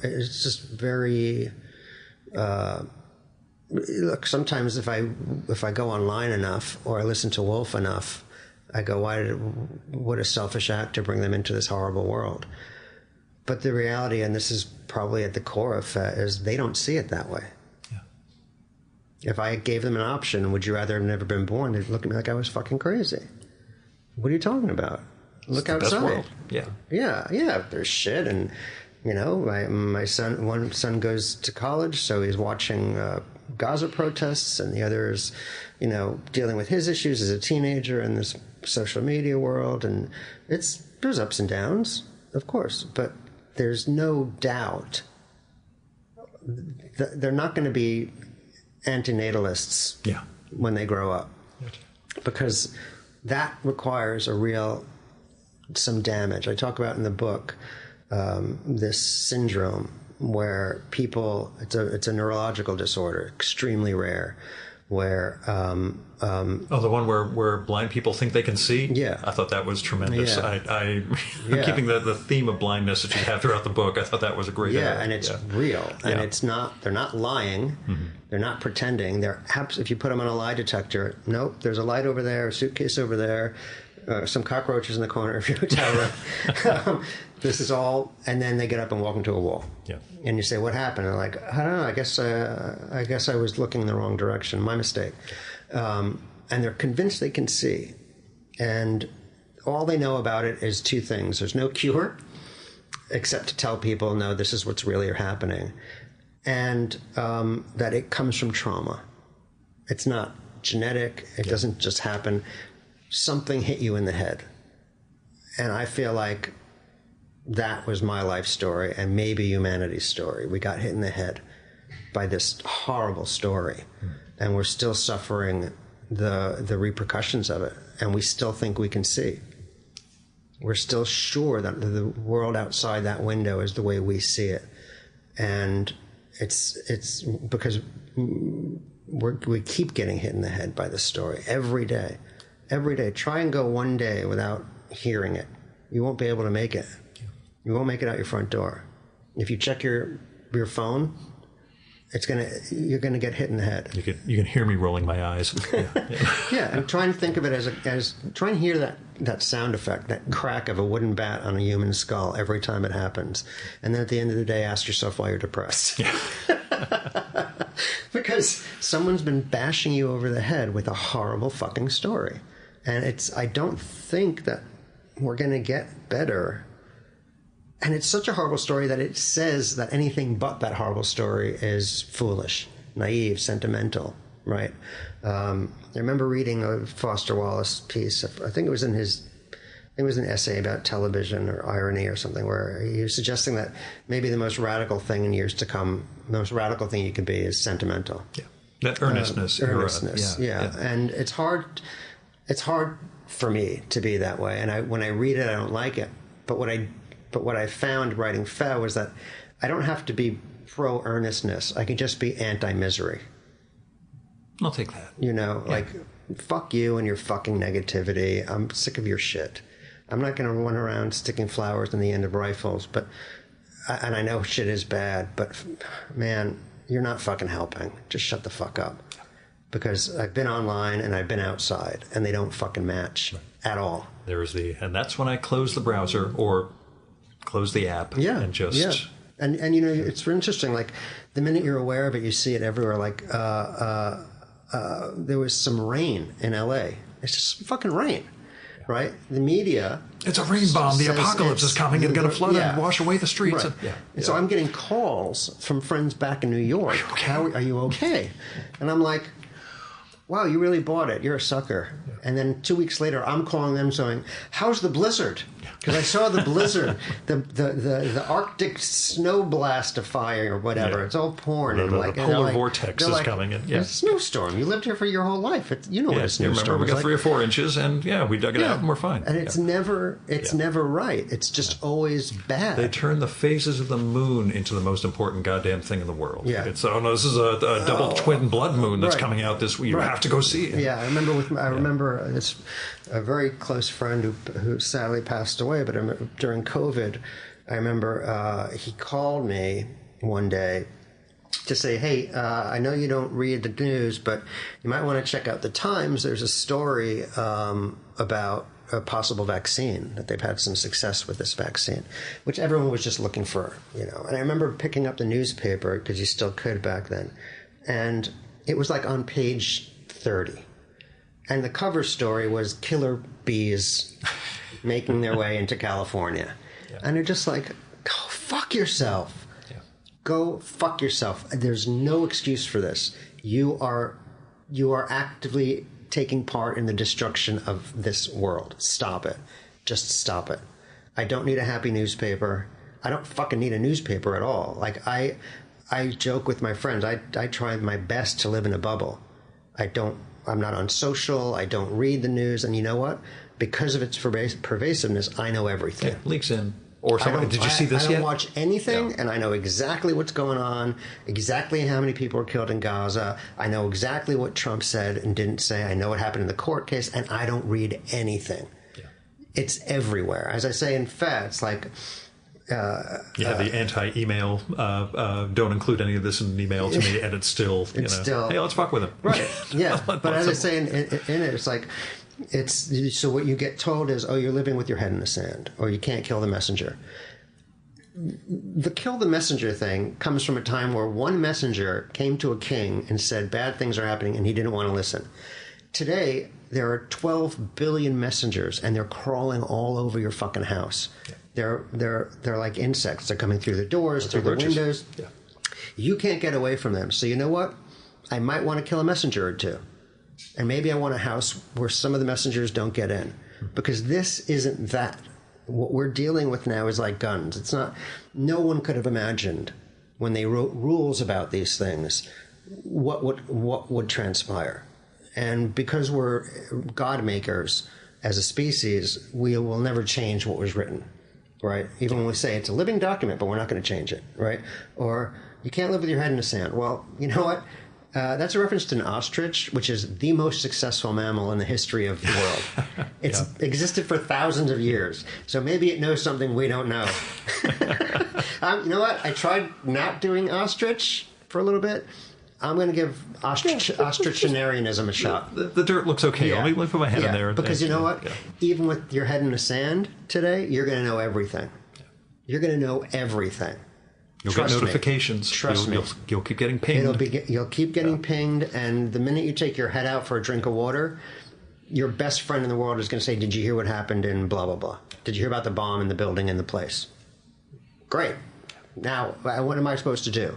it's just very. Look, sometimes if I go online enough or I listen to Wolf enough, I go, what a selfish act to bring them into this horrible world. But the reality, and this is probably at the core of it, is they don't see it that way. Yeah. If I gave them an option, would you rather have never been born? They'd look at me like I was fucking crazy. What are you talking about? Look outside. Best world. Yeah. Yeah. There's shit, and my son. One son goes to college, so he's watching Gaza protests, and the other is, dealing with his issues as a teenager in this social media world, and there's ups and downs, of course, but there's no doubt that they're not going to be antinatalists when they grow up, because that requires some damage. I talk about in the book this syndrome where people, it's a neurological disorder, extremely rare, where the one where blind people think they can see. Yeah, I thought that was tremendous. I'm keeping the theme of blindness that you have throughout the book. I thought that was a great and it's real, and it's not. They're not lying. Mm-hmm. They're not pretending. If you put them on a lie detector, nope. There's a light over there, a suitcase over there, some cockroaches in the corner of your hotel room. This is all, and then they get up and walk into a wall. Yeah. And you say, "What happened?" And they're like, "I don't know. I guess I was looking in the wrong direction. My mistake." And they're convinced they can see, and all they know about it is two things: there's no cure, except to tell people, "No, this is what's really happening," and that it comes from trauma. It's not genetic. It doesn't just happen. Something hit you in the head, and I feel like that was my life story and maybe humanity's story. We got hit in the head by this horrible story, and we're still suffering the repercussions of it, and we still think we can see. We're still sure that the world outside that window is the way we see it, and it's because we keep getting hit in the head by this story every day. Every day. Try and go one day without hearing it. You won't be able to make it. You won't make it out your front door. If you check your phone, you're gonna get hit in the head. You can hear me rolling my eyes. Yeah, and try and think of it as try and hear that sound effect, that crack of a wooden bat on a human skull every time it happens, and then at the end of the day, ask yourself why you're depressed. Yeah. Because someone's been bashing you over the head with a horrible fucking story, and I don't think that we're gonna get better. And it's such a horrible story that it says that anything but that horrible story is foolish, naive, sentimental, right? I remember reading a Foster Wallace piece. I think it was an essay about television or irony or something, where he was suggesting that maybe the most radical thing in years to come, the most radical thing you could be is sentimental. Yeah, that earnestness. Yeah. And it's hard for me to be that way. And when I read it, I don't like it. But what I But what I found writing Fe was that I don't have to be pro-earnestness. I can just be anti-misery. I'll take that. You know, like, fuck you and your fucking negativity. I'm sick of your shit. I'm not going to run around sticking flowers in the end of rifles, and I know shit is bad, but man, you're not fucking helping. Just shut the fuck up. Because I've been online and I've been outside, and they don't fucking match at all. And that's when I close the browser or close the app. Yeah. And just. Yeah. And you know, it's interesting, like, the minute you're aware of it, you see it everywhere. Like, there was some rain in LA. It's just fucking rain, right? The media. It's a rain bomb. The apocalypse is coming and going to flood and wash away the streets. Right. And so I'm getting calls from friends back in New York. Are you okay? And I'm like, wow, you really bought it. You're a sucker. And then 2 weeks later, I'm calling them saying, how's the blizzard? Because I saw the blizzard, the Arctic snow blast of fire or whatever. Yeah. It's all pouring. The polar vortex is coming in. Yeah. It's a snowstorm. You lived here for your whole life. You know what a snowstorm is. We got 3 or 4 inches, and we dug it out, and we're fine. And it's never right. It's just always bad. They turn the phases of the moon into the most important goddamn thing in the world. Yeah. It's, this is a double twin blood moon that's coming out this week. You have to go see it. Yeah, I remember this a very close friend who sadly passed away, but during COVID, I remember he called me one day to say, hey, I know you don't read the news, but you might want to check out the Times. There's a story about a possible vaccine, that they've had some success with this vaccine, which everyone was just looking for, you know. And I remember picking up the newspaper, because you still could back then, and it was like on page 30. And the cover story was killer bees making their way into California. Yeah. And they're just like, go fuck yourself. Yeah. Go fuck yourself. There's no excuse for this. You are actively taking part in the destruction of this world. Stop it. Just stop it. I don't need a happy newspaper. I don't fucking need a newspaper at all. Like, I joke with my friends. I try my best to live in a bubble. I'm not on social. I don't read the news. And you know what? Because of its pervasiveness, I know everything. Yeah, leaks in. Or somebody, did you see this yet? I don't watch anything, and I know exactly what's going on, exactly how many people are killed in Gaza. I know exactly what Trump said and didn't say. I know what happened in the court case, and I don't read anything. Yeah. It's everywhere. As I say in Fe, it's like... the anti-email, don't include any of this in an email to me, and it's still, still, hey, let's fuck with him. Right, yeah. But as I say in it, it's like, so what you get told is, oh, you're living with your head in the sand, or you can't kill the messenger. The kill the messenger thing comes from a time where one messenger came to a king and said bad things are happening, and he didn't want to listen. Today, there are 12 billion messengers, and they're crawling all over your fucking house. Yeah. They're like insects. They're coming through the doors, through the windows. Yeah. You can't get away from them. So you know what? I might want to kill a messenger or two. And maybe I want a house where some of the messengers don't get in. Because this isn't that. What we're dealing with now is like guns. It's not... No one could have imagined when they wrote rules about these things what would transpire. And because we're God makers as a species, we will never change what was written. Right? Even when we say it's a living document, but we're not going to change it, right? Or you can't live with your head in the sand. Well, you know what? That's a reference to an ostrich, which is the most successful mammal in the history of the world. It's existed for thousands of years. So maybe it knows something we don't know. You know what? I tried not doing ostrich for a little bit. I'm going to give ostricharianism a shot. The dirt looks okay. Yeah. Let me put my head in there. Because you know what? Yeah. Even with your head in the sand today, you're going to know everything. You're going to know everything. You'll get notifications. Trust me. You'll keep getting pinged. You'll keep getting pinged, and the minute you take your head out for a drink of water, your best friend in the world is going to say, did you hear what happened in blah, blah, blah? Did you hear about the bomb in the building in the place? Great. Now, what am I supposed to do?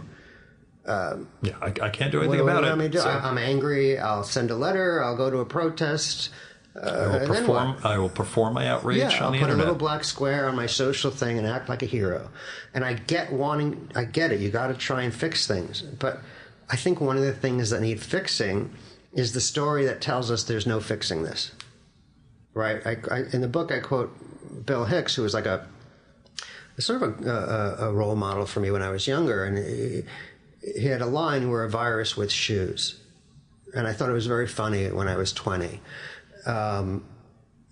I can't do anything about it. So. I'm angry. I'll send a letter. I'll go to a protest. I will perform my outrage on the internet. I'll put a little black square on my social thing and act like a hero. And I get it. You got to try and fix things. But I think one of the things that need fixing is the story that tells us there's no fixing this. Right? In the book, I quote Bill Hicks, who was like a sort of a role model for me when I was younger, and he had a line, "We're a virus with shoes," and I thought it was very funny when I was 20. And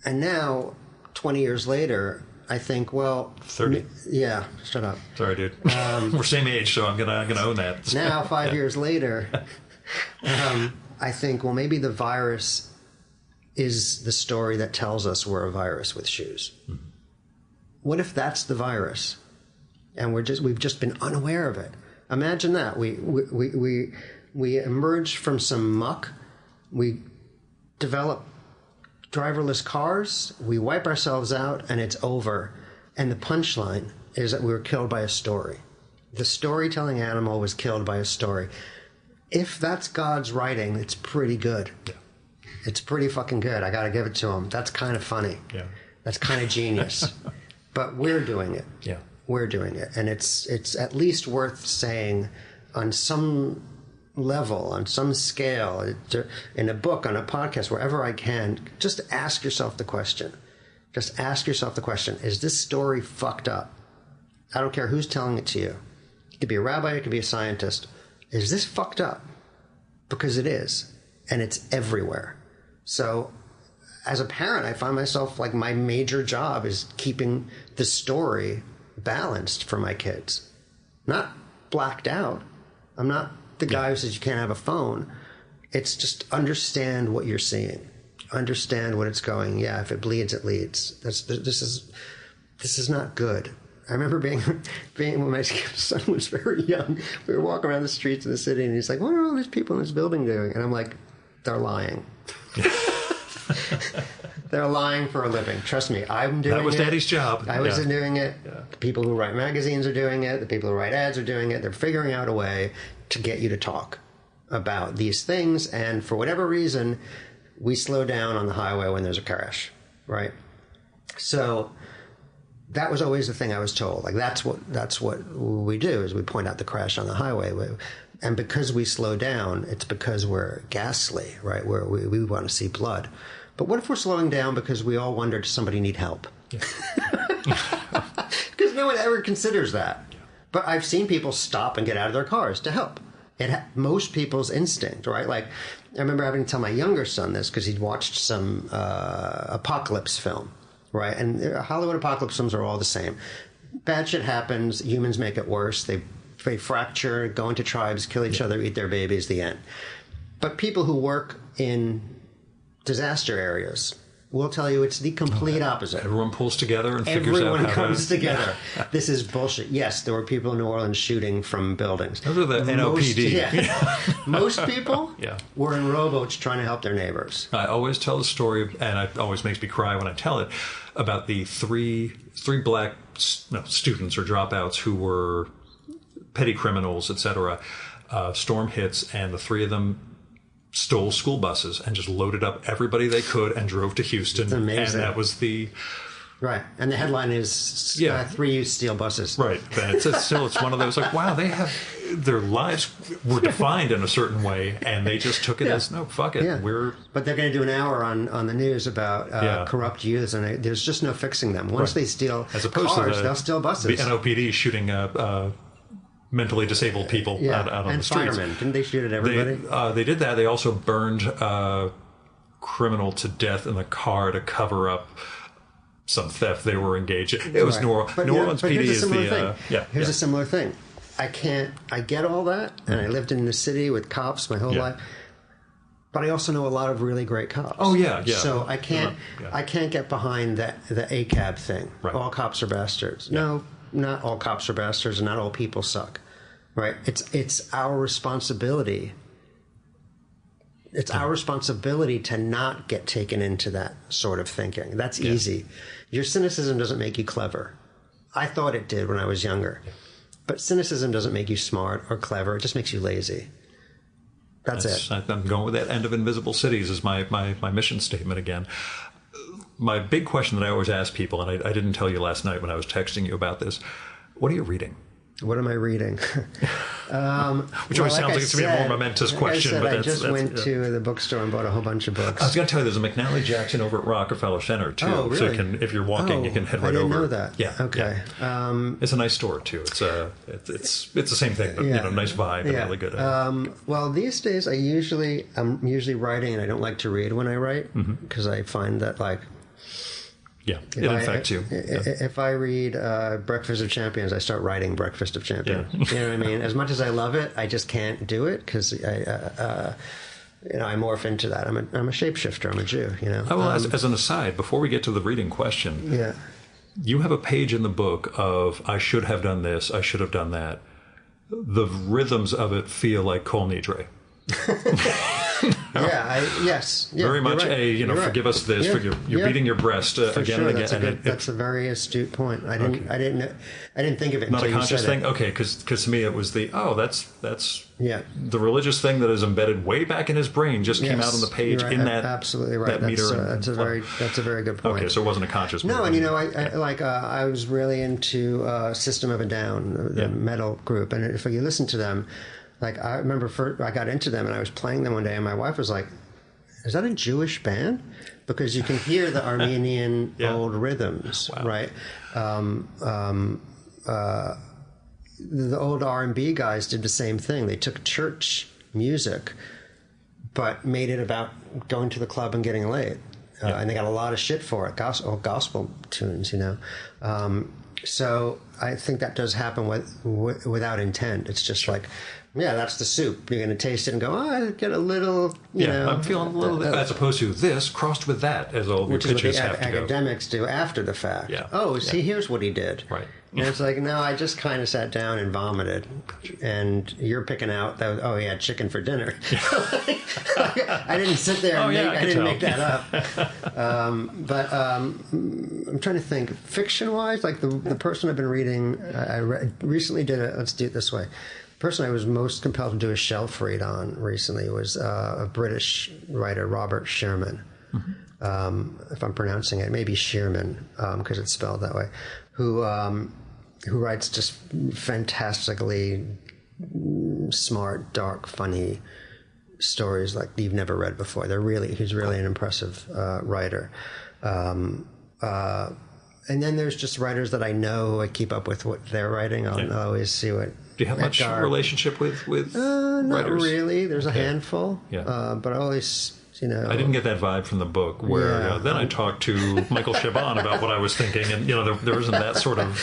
now, 20 years later, I think, well, 30. Yeah, shut up. Sorry, dude. We're same age, so I'm gonna own that. Now, 5 years later, I think, well, maybe the virus is the story that tells us we're a virus with shoes. Mm-hmm. What if that's the virus, and we've just been unaware of it? Imagine that we emerge from some muck, we develop driverless cars, we wipe ourselves out, and it's over. And the punchline is that we were killed by a story. The storytelling animal was killed by a story. If that's God's writing, it's pretty good. Yeah. It's pretty fucking good. I got to give it to him. That's kind of funny. Yeah. That's kind of genius. But we're doing it. Yeah. We're doing it. And it's at least worth saying on some level, on some scale, in a book, on a podcast, wherever I can, just ask yourself the question. Just ask yourself the question, is this story fucked up? I don't care who's telling it to you. It could be a rabbi, it could be a scientist. Is this fucked up? Because it is. And it's everywhere. So as a parent, I find myself like my major job is keeping the story balanced for my kids. Not blacked out. I'm not the guy who says you can't have a phone. It's just understand what you're seeing. Understand what it's going. Yeah, if it bleeds, it leads. This is not good. I remember being when my son was very young. We were walking around the streets of the city, and he's like, "What are all these people in this building doing?" And I'm like, "They're lying." They're lying for a living. Trust me, I'm doing it. That was Daddy's job. I was doing it. Yeah. The people who write magazines are doing it. The people who write ads are doing it. They're figuring out a way to get you to talk about these things. And for whatever reason, we slow down on the highway when there's a crash, right? So that was always the thing I was told. Like that's what we do is we point out the crash on the highway. And because we slow down, it's because we're ghastly, right? We want to see blood. But what if we're slowing down because we all wonder, does somebody need help? Because no one ever considers that. But I've seen people stop and get out of their cars to help. Most people's instinct, right? Like, I remember having to tell my younger son this because he'd watched some apocalypse film, right? And Hollywood apocalypse films are all the same. Bad shit happens. Humans make it worse. They fracture, go into tribes, kill each other, eat their babies, the end. But people who work in disaster areas will tell you it's the complete opposite. Everyone pulls together and figures out how to... Everyone comes together. This is bullshit. Yes, there were people in New Orleans shooting from buildings. Those are the NOPD. Most people were in rowboats trying to help their neighbors. I always tell the story, and it always makes me cry when I tell it, about the three black students or dropouts who were petty criminals, etc. Storm hits, and the three of them stole school buses and just loaded up everybody they could and drove to Houston. It's amazing. And that was the... Right. And the headline is 3 steal buses. Right. But it's one of those like, wow, their lives were defined in a certain way, and they just took it as, no, fuck it. Yeah. But they're going to do an hour on the news about corrupt youths, and there's just no fixing them. Once they steal cars, they'll steal buses. The NOPD shooting mentally disabled people out on the streets. And firemen. Didn't they shoot at everybody? They did that. They also burned a criminal to death in the car to cover up some theft they were engaged in. It was New Orleans PD is the... Here's a similar thing. I get all that, and I lived in the city with cops my whole life, but I also know a lot of really great cops. Oh, yeah. So I can't get behind the ACAB thing. Right. All cops are bastards. Yeah. No, not all cops are bastards, and not all people suck. Right? It's our responsibility. It's our responsibility to not get taken into that sort of thinking. That's easy. Your cynicism doesn't make you clever. I thought it did when I was younger. But cynicism doesn't make you smart or clever. It just makes you lazy. That's it. I'm going with that end of Invisible Cities as my mission statement again. My big question that I always ask people, and I didn't tell you last night when I was texting you about this, what are you reading? What am I reading? Which always sounds like it's going to be a more momentous question. I just went to the bookstore and bought a whole bunch of books. I was going to tell you, there's a McNally Jackson over at Rockefeller Center, too. Oh, really? So you can, if you're walking, you can head right over. I didn't know that. Yeah. Okay. Yeah. It's a nice store, too. It's the same thing, but nice vibe and really good. Well, these days, I'm usually writing, and I don't like to read when I write, because I find that, like, it infects you. If I read Breakfast of Champions, I start writing Breakfast of Champions. Yeah. You know what I mean? As much as I love it, I just can't do it because I morph into that. I'm a shapeshifter. I'm a Jew. You know. Oh, well, as an aside, before we get to the reading question, you have a page in the book of "I should have done this. I should have done that." The rhythms of it feel like Kol Nidre. Yes. Very much forgive us this, you're beating your breast again and again. That's a very astute point. I didn't think of it. Not until a conscious you said thing. It. Okay, because to me it was that's the religious thing that is embedded way back in his brain just came out on the page in that absolutely right. That meter. That's a very good point. Okay, so it wasn't a conscious. No, movement. and I was really into System of a Down, the metal group, and if you listen to them. Like, I remember I got into them and I was playing them one day and my wife was like, is that a Jewish band? Because you can hear the Armenian old rhythms, right? The old R&B guys did the same thing. They took church music, but made it about going to the club and getting laid. And they got a lot of shit for it, gospel tunes, you know. So I think that does happen without intent. It's just like... Yeah, that's the soup. You're going to taste it and go, I get a little, you know. I'm feeling a little bit, as opposed to this crossed with that, as all your pitches have to go. Which is what the academics do after the fact. Yeah. Oh, see, here's what he did. Right. And it's like, no, I just kind of sat down and vomited. And you're picking out, that, he had chicken for dinner. I didn't sit there and I didn't make that up. I'm trying to think, fiction-wise, like the person I've been reading, I recently did let's do it this way. The person I was most compelled to do a shelf read on recently was a British writer, Robert Sherman. If I'm pronouncing it, maybe Shearman, because it's spelled that way, who writes just fantastically smart, dark, funny stories like you've never read before. He's really an impressive writer. And then there's just writers that I know. I keep up with what they're writing. I'll always see what. Do you have much relationship with writers? Not really. There's a handful. Yeah. But I always, you know. I didn't get that vibe from the book where then I talked to Michael Chabon about what I was thinking, and there isn't that sort of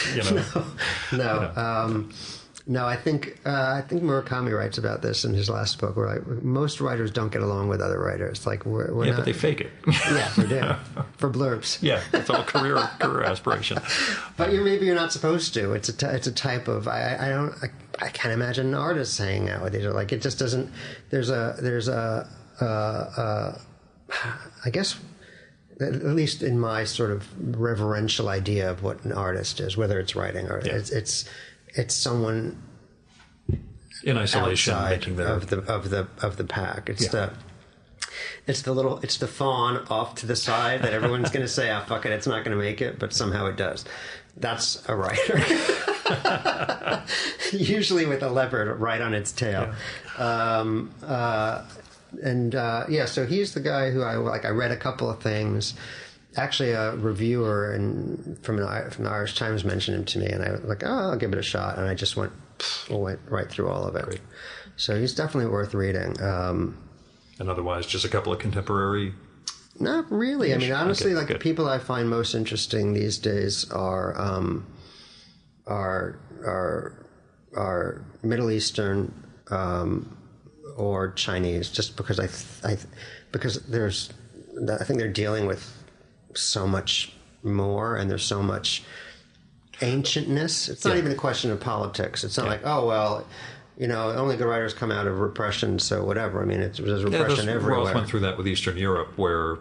No, I think Murakami writes about this in his last book. Where like most writers don't get along with other writers. Like we're not, but they fake it. Yeah, they do for blurbs. Yeah, it's all career aspiration. But maybe you're not supposed to. It's a type of I can't imagine an artist hanging out with you. Like it just doesn't. There's a I guess. At least in my sort of reverential idea of what an artist is, whether it's writing or it's someone in isolation making of the pack. It's the fawn off to the side that everyone's going to say, fuck it, it's not going to make it, but somehow it does. That's a writer. Usually with a leopard right on its tail. Yeah. So he's the guy who I read a couple of things. Actually, a reviewer from the Irish Times mentioned him to me, and I was like, I'll give it a shot. And I just went right through all of it. Great. So he's definitely worth reading. And otherwise, just a couple of contemporary... Not really. I mean, honestly, the people I find most interesting these days are Middle Eastern or Chinese, just because I think they're dealing with so much more, and there's so much ancientness. It's not even a question of politics. It's not like, only good writers come out of repression, so whatever. I mean, there's repression everywhere. Rawls went through that with Eastern Europe, where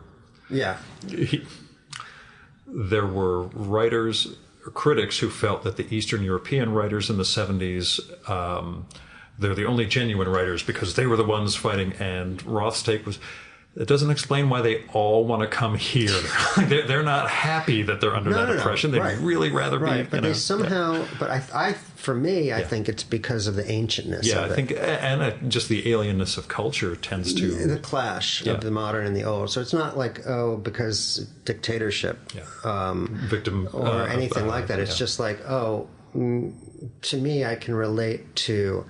there were writers, or critics, who felt that the Eastern European writers in the 70s, they're the only genuine writers because they were the ones fighting, and Roth's take was, it doesn't explain why they all want to come here. They're not happy that they're under that oppression. They'd really rather be. But they somehow. But for me, I think it's because of the ancientness. Yeah, of I think, and just the alienness of culture tends to the clash of the modern and the old. So it's not like because dictatorship, victim or anything like that. It's just like to me, I can relate to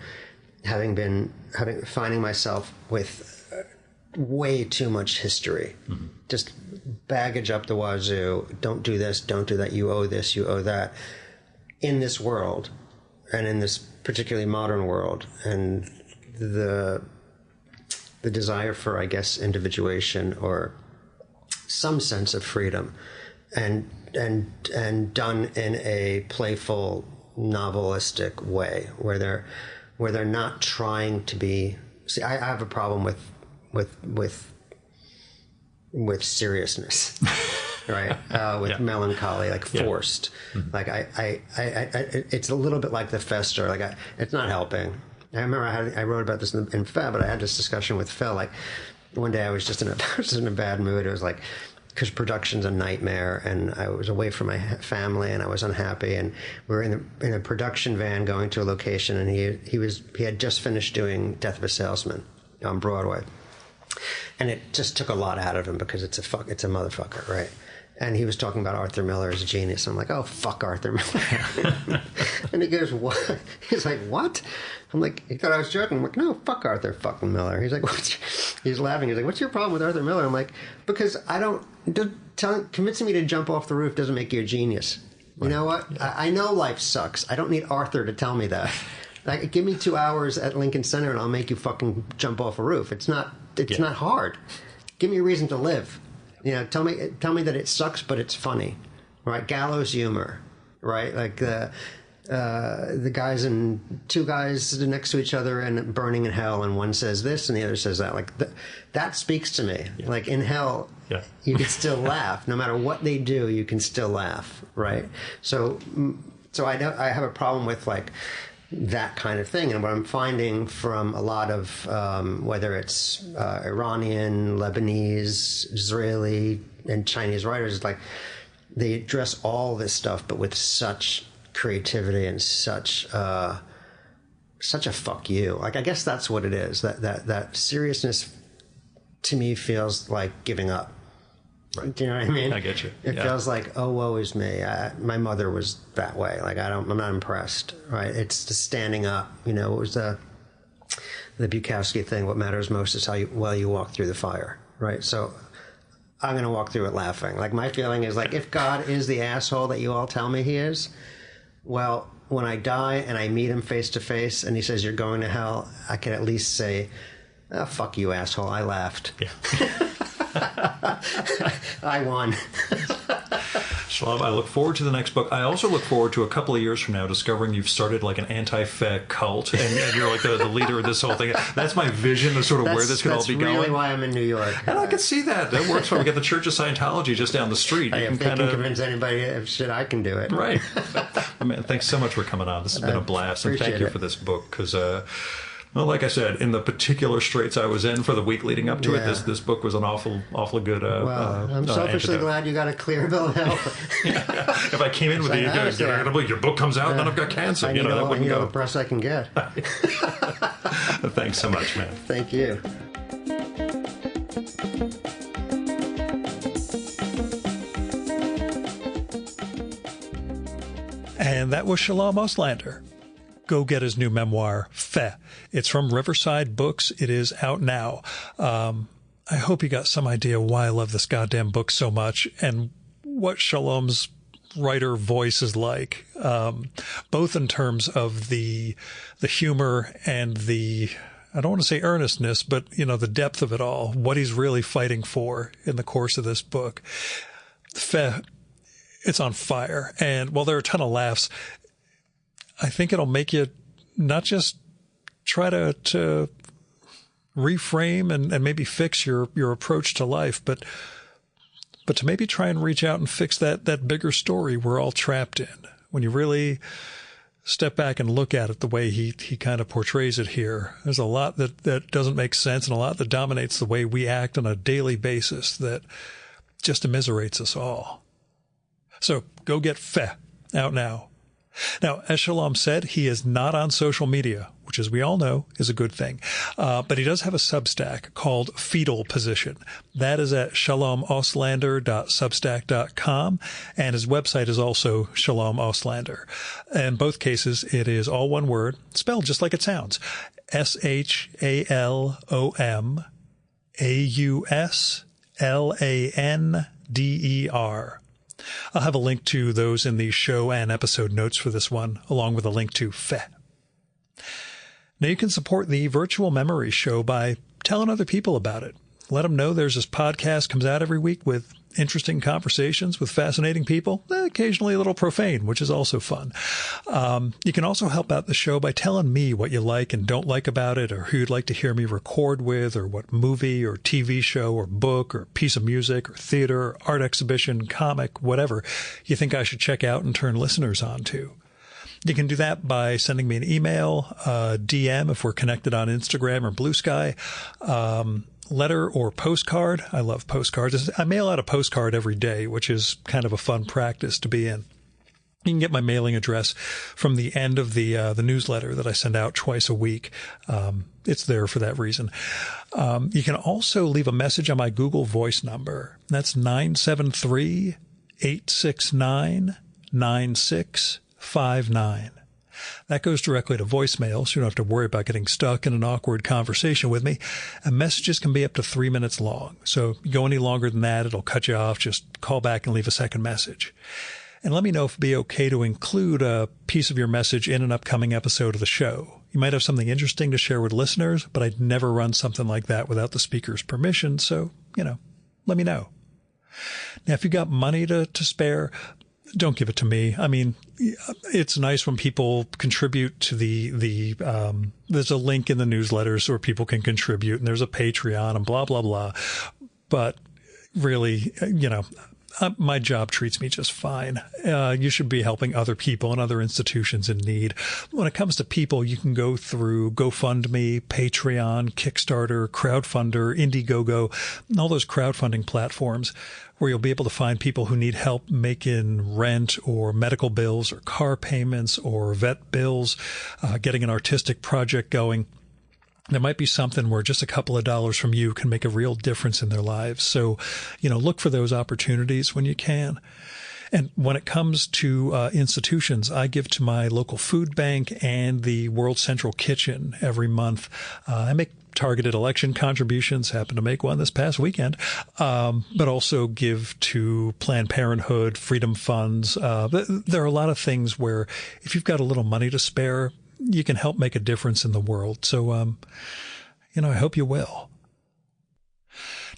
finding myself with way too much history, just baggage up the wazoo. Don't do this, don't do that. You owe this, you owe that. In this world, and in this particularly modern world, and the desire for, I guess, individuation or some sense of freedom, and done in a playful, novelistic way, where they're not trying to be. See, I have a problem with seriousness, right? With melancholy, like forced. Like I it's a little bit like the fester. Like it's not helping. I remember I wrote about this in Feb, but I had this discussion with Phil. Like one day I was just in a bad mood. It was like, because production's a nightmare, and I was away from my family, and I was unhappy, and we were in a production van going to a location, and he had just finished doing Death of a Salesman on Broadway. And it just took a lot out of him because it's a motherfucker, right? And he was talking about Arthur Miller as a genius. I'm like, oh, fuck Arthur Miller. And he goes, what? He's like, what? I'm like, he thought I was joking. I'm like, no, fuck Arthur fucking Miller. He's like, he's laughing. He's like, what's your problem with Arthur Miller? I'm like, because convincing me to jump off the roof doesn't make you a genius. You know what? Yeah. I know life sucks. I don't need Arthur to tell me that. Like, give me 2 hours at Lincoln Center and I'll make you fucking jump off a roof. It's not hard. Give me a reason to live. You know, tell me that it sucks, but it's funny, right? Gallows humor, right? Like the two guys next to each other and burning in hell, and one says this and the other says that. Like that speaks to me. Yeah. Like in hell, you can still laugh no matter what they do. You can still laugh, right? So I have a problem with like that kind of thing. And what I'm finding from a lot of, whether it's Iranian, Lebanese, Israeli, and Chinese writers, is like they address all this stuff, but with such creativity and such a fuck you. Like, I guess that's what it is. That seriousness to me feels like giving up. Right. Do you know what I mean? I get you. It feels like, oh, woe is me. My mother was that way. Like, I'm not impressed. Right? It's the standing up. You know, it was the Bukowski thing. What matters most is how well you walk through the fire. Right? So I'm going to walk through it laughing. Like, my feeling is like, if God is the asshole that you all tell me he is, well, when I die and I meet him face to face and he says you're going to hell, I can at least say, oh, fuck you, asshole. I laughed. Yeah. I won. Shalom, I look forward to the next book. I also look forward to a couple of years from now discovering you've started like an anti-fag cult, and you're like the leader of this whole thing. That's my vision of sort of where this could all be going. That's really why I'm in New York. And I can see that. That works for me. We got the Church of Scientology just down the street. If they can convince anybody of shit, I can do it. Right. Man, thanks so much for coming on. This has been a blast. And thank you for this book, because well, like I said, in the particular straits I was in for the week leading up to it, this book was an awful good. I'm selfishly glad you got a clear bill of health. If I came in with your book comes out, then I've got cancer. I need all the press I can get. Thanks so much, man. Thank you. And that was Shalom Auslander. Go get his new memoir, Feh. It's from Riverside Books. It is out now. I hope you got some idea why I love this goddamn book so much and what Shalom's writer voice is like, both in terms of the humor and I don't want to say earnestness, but, you know, the depth of it all, what he's really fighting for in the course of this book. Feh, it's on fire. And while there are a ton of laughs, I think it'll make you not just try to reframe and maybe fix your approach to life, but to maybe try and reach out and fix that bigger story we're all trapped in. When you really step back and look at it the way he kind of portrays it here, there's a lot that doesn't make sense and a lot that dominates the way we act on a daily basis that just immiserates us all. So go get Fe out now. Now, as Shalom said, he is not on social media, which, as we all know, is a good thing. But he does have a Substack called Fetal Position. That is at shalomauslander.substack.com, and his website is also Shalom Auslander. In both cases, it is all one word, spelled just like it sounds. SHALOMAUSLANDER. I'll have a link to those in the show and episode notes for this one, along with a link to Fe. Now, you can support the Virtual Memories Show by telling other people about it. Let them know there's this podcast comes out every week with interesting conversations with fascinating people, occasionally a little profane, which is also fun. You can also help out the show by telling me what you like and don't like about it, or who you'd like to hear me record with, or what movie or TV show or book or piece of music or theater or art exhibition, comic, whatever you think I should check out and turn listeners on to. You can do that by sending me an email, DM if we're connected on Instagram or Blue Sky, letter or postcard. I love postcards. I mail out a postcard every day, which is kind of a fun practice to be in. You can get my mailing address from the end of the newsletter that I send out twice a week. It's there for that reason. You can also leave a message on my Google Voice number. That's 973-869-9659. That goes directly to voicemail, so you don't have to worry about getting stuck in an awkward conversation with me. And messages can be up to 3 minutes long. So if you go any longer than that, it'll cut you off. Just call back and leave a second message. And let me know if it'd be okay to include a piece of your message in an upcoming episode of the show. You might have something interesting to share with listeners, but I'd never run something like that without the speaker's permission. So, let me know. Now, if you got money to spare, don't give it to me. I mean, it's nice when people contribute to there's a link in the newsletters where people can contribute, and there's a Patreon and blah, blah, blah. But really, my job treats me just fine. You should be helping other people and other institutions in need. When it comes to people, you can go through GoFundMe, Patreon, Kickstarter, Crowdfunder, Indiegogo, and all those crowdfunding platforms where you'll be able to find people who need help making rent or medical bills or car payments or vet bills, getting an artistic project going. There might be something where just a couple of dollars from you can make a real difference in their lives. So, look for those opportunities when you can. And when it comes to institutions, I give to my local food bank and the World Central Kitchen every month. I make targeted election contributions, happened to make one this past weekend, but also give to Planned Parenthood, Freedom Funds. There are a lot of things where if you've got a little money to spare, you can help make a difference in the world. So, I hope you will.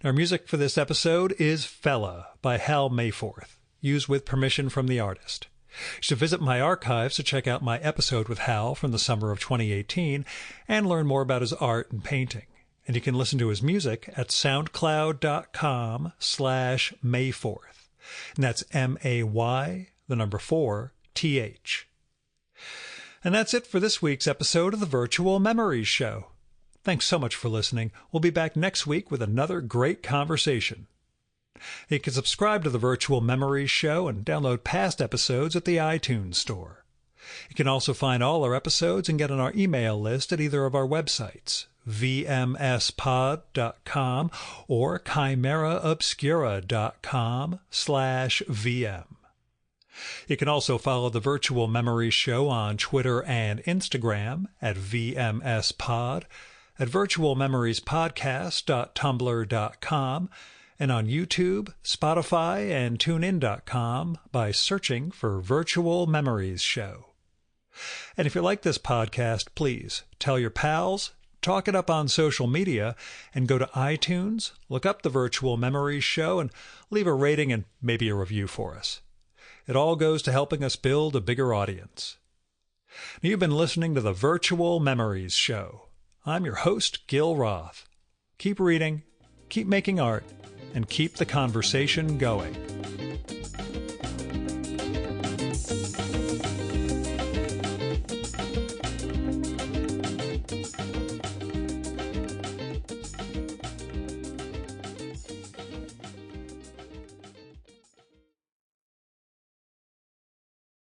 Our music for this episode is Fella by Hal Mayforth, used with permission from the artist. You should visit my archives to check out my episode with Hal from the summer of 2018 and learn more about his art and painting. And you can listen to his music at soundcloud.com/Mayforth. And that's MAY4TH. And that's it for this week's episode of the Virtual Memories Show. Thanks so much for listening. We'll be back next week with another great conversation. You can subscribe to the Virtual Memories Show and download past episodes at the iTunes Store. You can also find all our episodes and get on our email list at either of our websites, vmspod.com or chimeraobscura.com/VM. You can also follow the Virtual Memories Show on Twitter and Instagram at VMSPod, at virtualmemoriespodcast.tumblr.com, and on YouTube, Spotify, and TuneIn.com by searching for Virtual Memories Show. And if you like this podcast, please tell your pals, talk it up on social media, and go to iTunes, look up the Virtual Memories Show, and leave a rating and maybe a review for us. It all goes to helping us build a bigger audience. You've been listening to the Virtual Memories Show. I'm your host, Gil Roth. Keep reading, keep making art, and keep the conversation going.